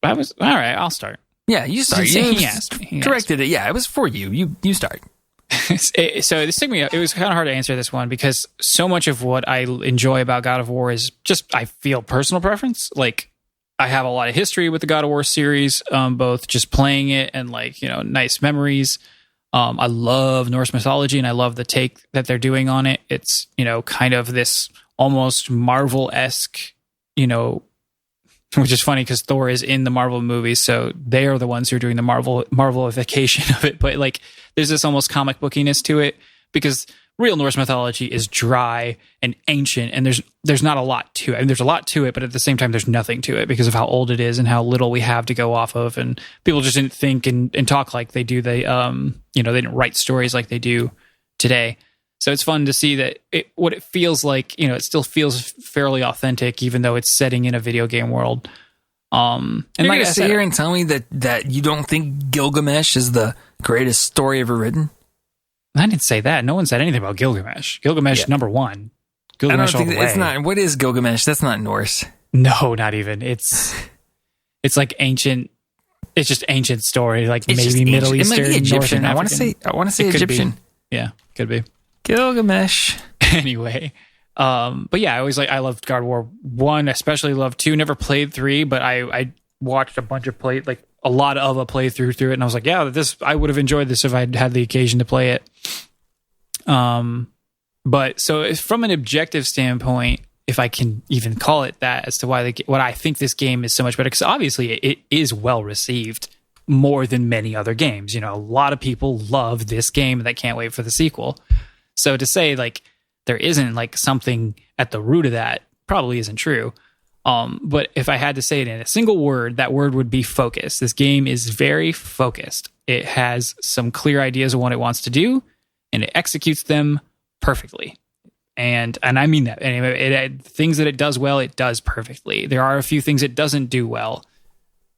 All right, I'll start. Yeah, you start. He asked. Directed it. Yeah, it was for you. You start. So this took me. It was kind of hard to answer this one because so much of what I enjoy about God of War is just, I feel, personal preference. Like, I have a lot of history with the God of War series, both just playing it and nice memories. I love Norse mythology, and I love the take that they're doing on it. It's kind of this almost Marvel-esque, which is funny because Thor is in the Marvel movies, so they are the ones who are doing the Marvelification of it. But there's this almost comic bookiness to it because real Norse mythology is dry and ancient, and there's not a lot to it. I mean, there's a lot to it, but at the same time, there's nothing to it because of how old it is and how little we have to go off of. And people just didn't think and talk like they do. They didn't write stories like they do today. So it's fun to see that what it feels like, it still feels fairly authentic, even though it's setting in a video game world. And you're going to sit here and tell me that you don't think Gilgamesh is the greatest story ever written? I didn't say that. No one said anything about Gilgamesh. Gilgamesh, number one. Gilgamesh all the way. It's not. What is Gilgamesh? That's not Norse. No, not even. It's like ancient. It's just ancient story, like it's maybe Middle It Eastern, might be Egyptian. Northern I want to say Egyptian. Yeah, could be. Gilgamesh. Anyway, but yeah, I loved God of War 1, especially loved 2. Never played 3, but I watched a bunch of a lot of a playthrough through it, and I was like, yeah, I would have enjoyed this if I'd had the occasion to play it. But so from an objective standpoint, if I can even call it that, as to what I think this game is so much better, because obviously it is well received more than many other games. A lot of people love this game and they can't wait for the sequel. So to say there isn't something at the root of that probably isn't true. But if I had to say it in a single word, that word would be focus. This game is very focused. It has some clear ideas of what it wants to do, and it executes them perfectly. And I mean that. And things that it does well, it does perfectly. There are a few things it doesn't do well,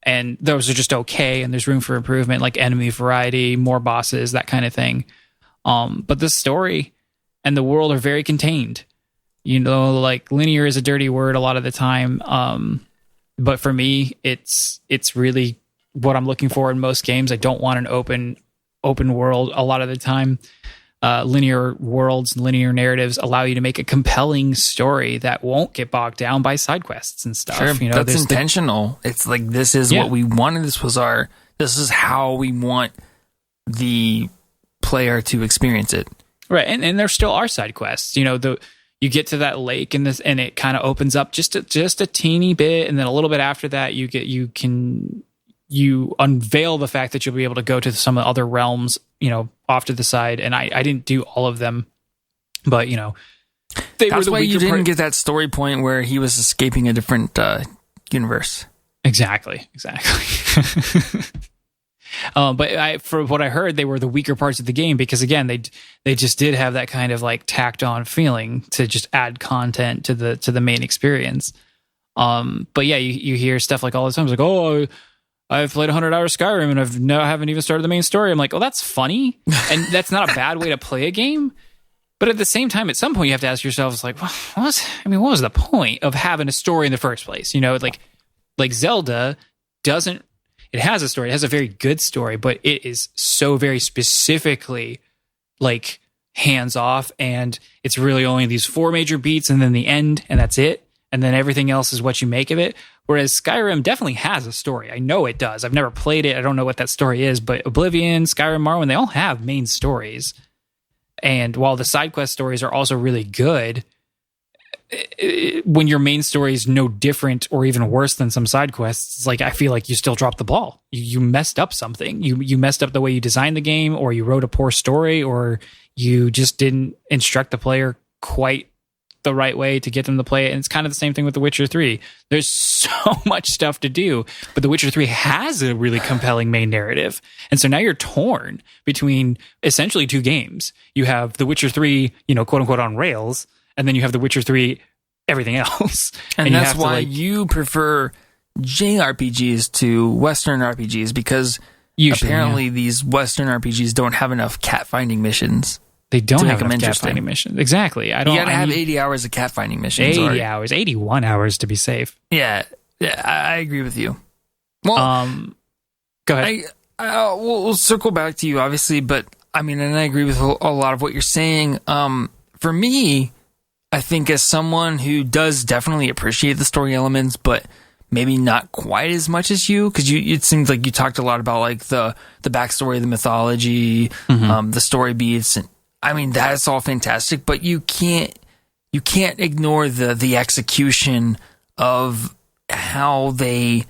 and those are just okay, and there's room for improvement, like enemy variety, more bosses, that kind of thing. But the story and the world are very contained. Linear is a dirty word a lot of the time. But for me, it's really what I'm looking for in most games. I don't want an open world a lot of the time. Linear worlds, linear narratives allow you to make a compelling story that won't get bogged down by side quests and stuff. Sure, that's intentional. It's like, this is what we wanted. This is how we want the player to experience it. Right, and there still are side quests. You get to that lake and it kind of opens up just a teeny bit, and then a little bit after that, you unveil the fact that you'll be able to go to some of the other realms, off to the side. And I didn't do all of them, but that's why you didn't get that story point where he was escaping a different universe. Exactly. But for what I heard, they were the weaker parts of the game because, again, they just did have that kind of like tacked on feeling to just add content to the main experience. But yeah, you hear stuff like all the time. It's like, oh, I've played 100 hours Skyrim and I haven't even started the main story. I'm like, oh, that's funny, and that's not a bad way to play a game. But at the same time, at some point, you have to ask yourself, it's like, what was the point of having a story in the first place? Like Zelda doesn't. It has a story. It has a very good story, but it is so very specifically like hands off, and it's really only these 4 major beats and then the end, and that's it. And then everything else is what you make of it. Whereas Skyrim definitely has a story. I know it does. I've never played it. I don't know what that story is, but Oblivion, Skyrim, Morrowind, they all have main stories. And while the side quest stories are also really good, when your main story is no different or even worse than some side quests, it's like, I feel like you still dropped the ball. You messed up something. You messed up the way you designed the game, or you wrote a poor story, or you just didn't instruct the player quite the right way to get them to play it. And it's kind of the same thing with The Witcher 3. There's so much stuff to do, but The Witcher 3 has a really compelling main narrative. And so now you're torn between essentially 2 games. You have The Witcher 3, quote unquote on rails, and then you have The Witcher 3 everything else. And that's why you prefer JRPGs to Western RPGs, because apparently these Western RPGs don't have enough cat finding missions. They don't have enough cat finding missions. Exactly. You gotta have 80 hours of cat finding missions. 80 hours, 81 hours to be safe. Yeah, I agree with you. Well, go ahead. We'll circle back to you, obviously, but I mean, and I agree with a lot of what you're saying. For me, I think as someone who does definitely appreciate the story elements, but maybe not quite as much as you, because it seems like you talked a lot about like the backstory, the mythology, the story beats, and I mean, that's all fantastic, but you can't ignore the execution of how they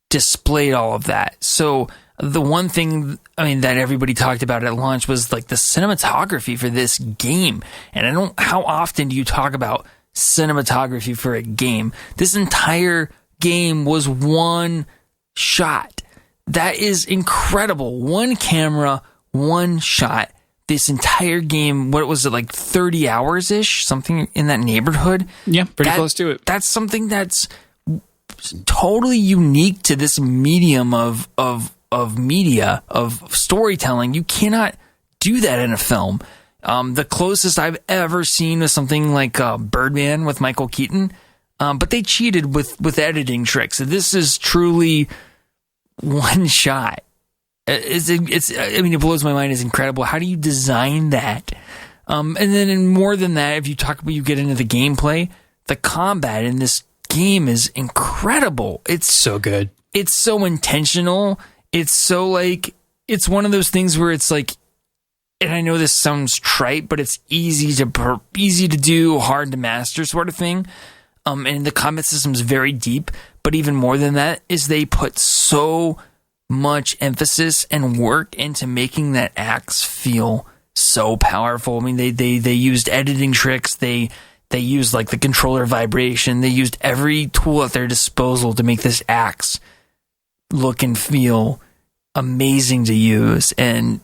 displayed all of that. So the one thing, that everybody talked about at launch was like the cinematography for this game. And how often do you talk about cinematography for a game? This entire game was one shot. That is incredible. One camera, one shot. This entire game, what was it, like 30 hours-ish? Something in that neighborhood? Yeah, pretty close to it. That's something that's totally unique to this medium of media, of storytelling. You cannot do that in a film. The closest I've ever seen was something like Birdman with Michael Keaton, but they cheated with editing tricks. This is truly one shot. It blows my mind. It's incredible. How do you design that? And then more than that, if you get into the gameplay, the combat in this game is incredible. It's so good. It's so intentional. It's so like, it's one of those things where it's like, and I know this sounds trite, but it's easy to do, hard to master sort of thing. And the combat system is very deep, but even more than that is they put so much emphasis and work into making that axe feel so powerful. They used editing tricks. They used like the controller vibration. They used every tool at their disposal to make this axe look and feel amazing to use. And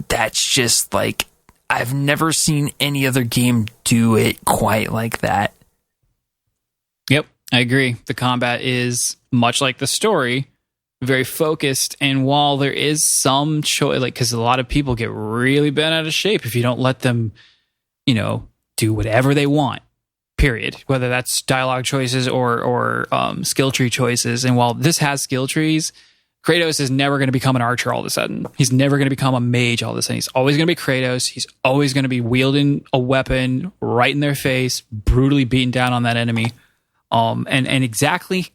that's just like, I've never seen any other game do it quite like that. Yep, I agree. The combat is much like the story, very focused, and while there is some choice, like, because a lot of people get really bent out of shape if you don't let them, do whatever they want. period, whether that's dialogue choices or skill tree choices. And while this has skill trees, Kratos is never going to become an archer all of a sudden. He's never going to become a mage all of a sudden. He's always going to be Kratos. He's always going to be wielding a weapon right in their face, brutally beating down on that enemy. And exactly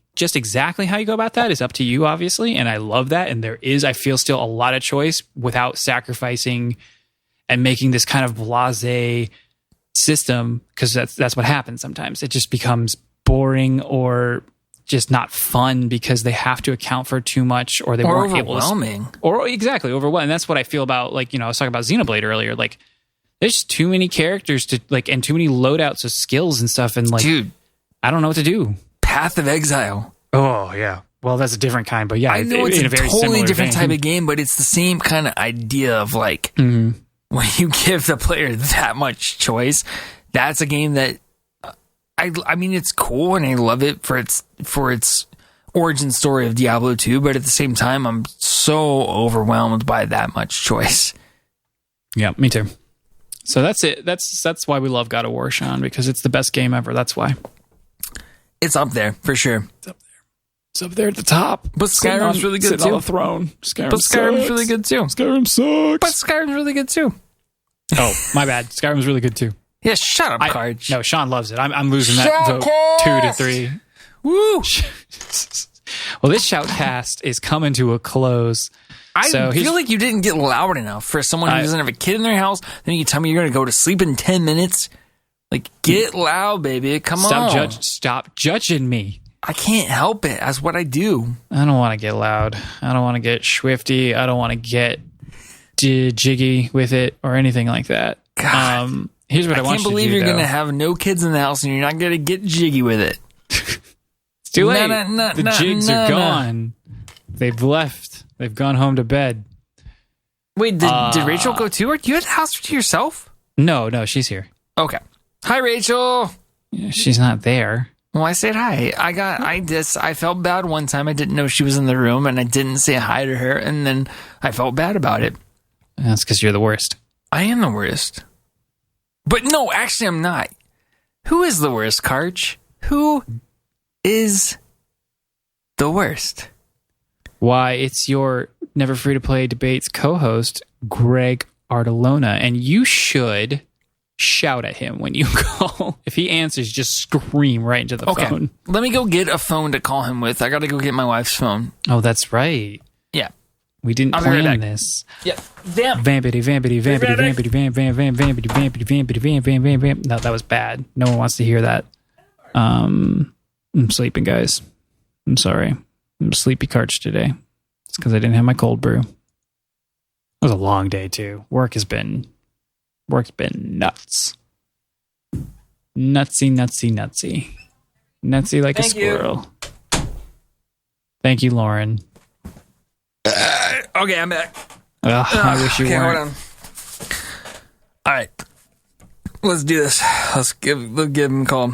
how you go about that is up to you, obviously. And I love that. And there is, I feel, still a lot of choice without sacrificing and making this kind of blasé system, because that's what happens sometimes. It just becomes boring or just not fun because they have to account for too much, or they weren't overwhelming. Exactly, overwhelming. That's what I feel about, like, I was talking about Xenoblade earlier. Like, there's too many characters to like, and too many loadouts of skills and stuff. And like, dude, I don't know what to do. Path of Exile. Oh yeah. Well, that's a different kind, but yeah, I know it's in a very totally different vein. type of game, but it's the same kind of idea of like, when you give the player that much choice, that's a game that I mean, it's cool and I love it for its origin story of Diablo 2, but at the same time, I'm so overwhelmed by that much choice. Yeah, me too. So that's it. That's why we love God of War, Sean, because it's the best game ever. That's why. It's up there for sure. It's up there at the top. But Skyrim's really good too. On the throne. Skyrim's really good too. Skyrim sucks. But Skyrim's really good too. Oh, my bad. Skyrim's really good too. Yeah, shut up, Karch. No, Sean loves it. I'm losing that vote 2-3. Woo! Well, this shoutcast is coming to a close. I feel like you didn't get loud enough for someone who doesn't have a kid in their house. Then you tell me you're going to go to sleep in 10 minutes. Like, get loud, baby. Come on. Stop judging me. I can't help it. That's what I do. I don't want to get loud. I don't want to get swifty. I don't want to get jiggy with it or anything like that. God. Here's what I want you to do. I can't believe you're going to have no kids in the house and you're not going to get jiggy with it. It's too late. The jigs are gone. They've left. They've gone home to bed. Wait, did Rachel go too? Or do you have the house to yourself? No, she's here. Okay. Hi, Rachel. Yeah, she's not there. Well, I said hi. I felt bad one time. I didn't know she was in the room and I didn't say hi to her. And then I felt bad about it. That's because you're the worst. I am the worst. But no, actually, I'm not. Who is the worst, Karch? Who is the worst? Why, it's your Never Free to Play Debates co-host, Greg Artolona, and you should shout at him when you call. If he answers, just scream right into the phone. Let me go get a phone to call him with. I got to go get my wife's phone. Oh, that's right. Yeah. We didn't plan this. Yeah. Damn. Vampity, vampity, vampity, vampity, vamp, vamp, vamp, vampity, vampity, vampity, vamp, vamp, vamp, vamp. No, that was bad. No one wants to hear that. I'm sleeping, guys. I'm sorry. I'm sleepy Karch today. It's because I didn't have my cold brew. It was a long day too. Work's been nuts. Nutsy like a squirrel. Thank you, Lauren. Okay, I'm back. I wish you weren't. Hold on. All right. Let's do this. Let's give him a call.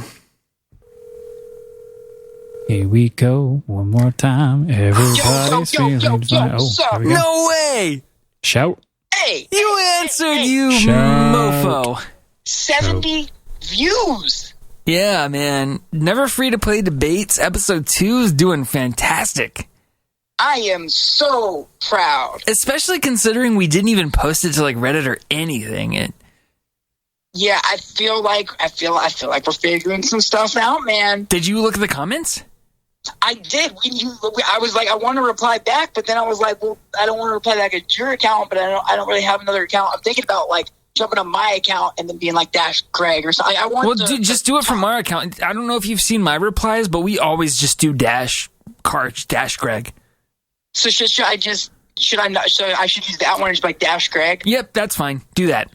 Here we go. One more time. Everybody's feeling fine. Oh, here we go. No way! Shout. Hey! You answered, you Shout. mofo. 70 views! Yeah, man. Never Free to Play Debates, episode 2 is doing fantastic. I am so proud. Especially considering we didn't even post it to like Reddit or anything. Yeah, I feel like we're figuring some stuff out, man. Did you look at the comments? I did. I was like, I want to reply back, but then I was like, well, I don't want to reply back at your account, but I don't really have another account. I'm thinking about like jumping on my account and then being like -Greg or something. Just do it from our account. I don't know if you've seen my replies, but we always just do -Karch -Greg. So I should use that one and just like -Greg? Yep, that's fine. Do that.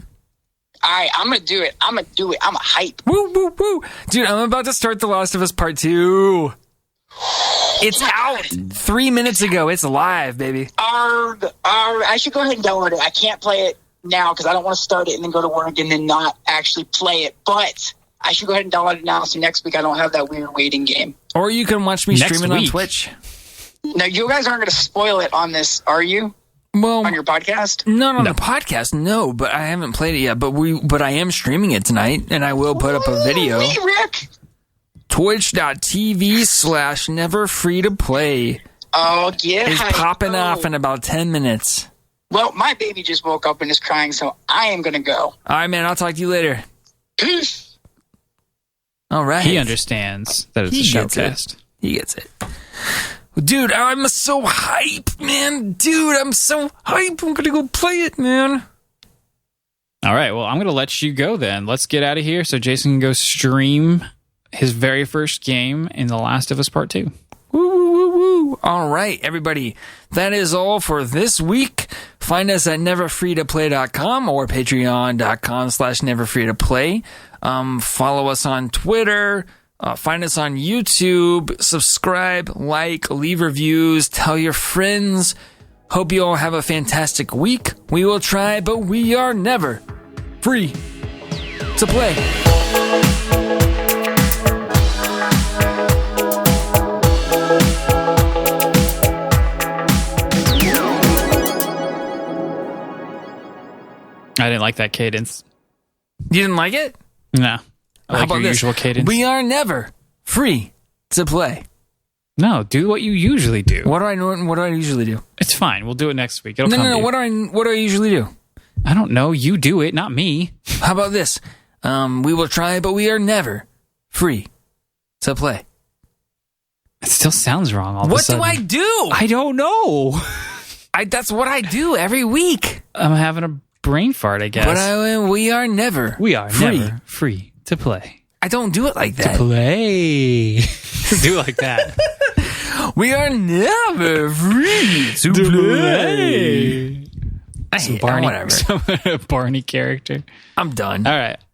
All right, I'm going to do it. I'm a hype. Woo, woo, woo. Dude, I'm about to start The Last of Us Part 2. It's out 3 minutes ago. It's live, baby. I should go ahead and download it. I can't play it now because I don't want to start it and then go to work and then not actually play it. But I should go ahead and download it now so next week I don't have that weird waiting game. Or you can watch me stream it on Twitch. No, you guys aren't going to spoil it on this, are you? Well, on your podcast? Not on the podcast, no, but I haven't played it yet. But I am streaming it tonight, and I will put up a video. Hey, Rick. Twitch.tv/neverfreetoplay Oh, yeah. is popping off in about 10 minutes. Well, my baby just woke up and is crying, so I am going to go. All right, man. I'll talk to you later. Peace. All right. He understands that it's a showcast. He gets it. Dude, I'm so hype, man. Dude, I'm so hype. I'm going to go play it, man. All right, well, I'm going to let you go then. Let's get out of here so Jason can go stream his very first game in The Last of Us Part 2. Woo, woo, woo, woo. All right, everybody. That is all for this week. Find us at neverfreetoplay.com or patreon.com/neverfreetoplay. Follow us on Twitter. Find us on YouTube. Subscribe, like, leave reviews. Tell your friends. Hope you all have a fantastic week. We will try, but we are never free to play. I didn't like that cadence. You didn't like it? No. I How like about your this? usual cadence. We are never free to play. No, do what you usually do. What do I usually do? It's fine. We'll do it next week. It'll No, come no, to no. you. What do I usually do? I don't know. You do it, not me. How about this? We will try, but we are never free to play. It still sounds wrong all of a What sudden. do I do? I don't know. That's what I do every week. I'm having a brain fart, I guess. But we are never never free to play. I don't do it like that. Play. Do it like that. We are never free to play. I hate Barney, whatever. Barney character. I'm done. All right.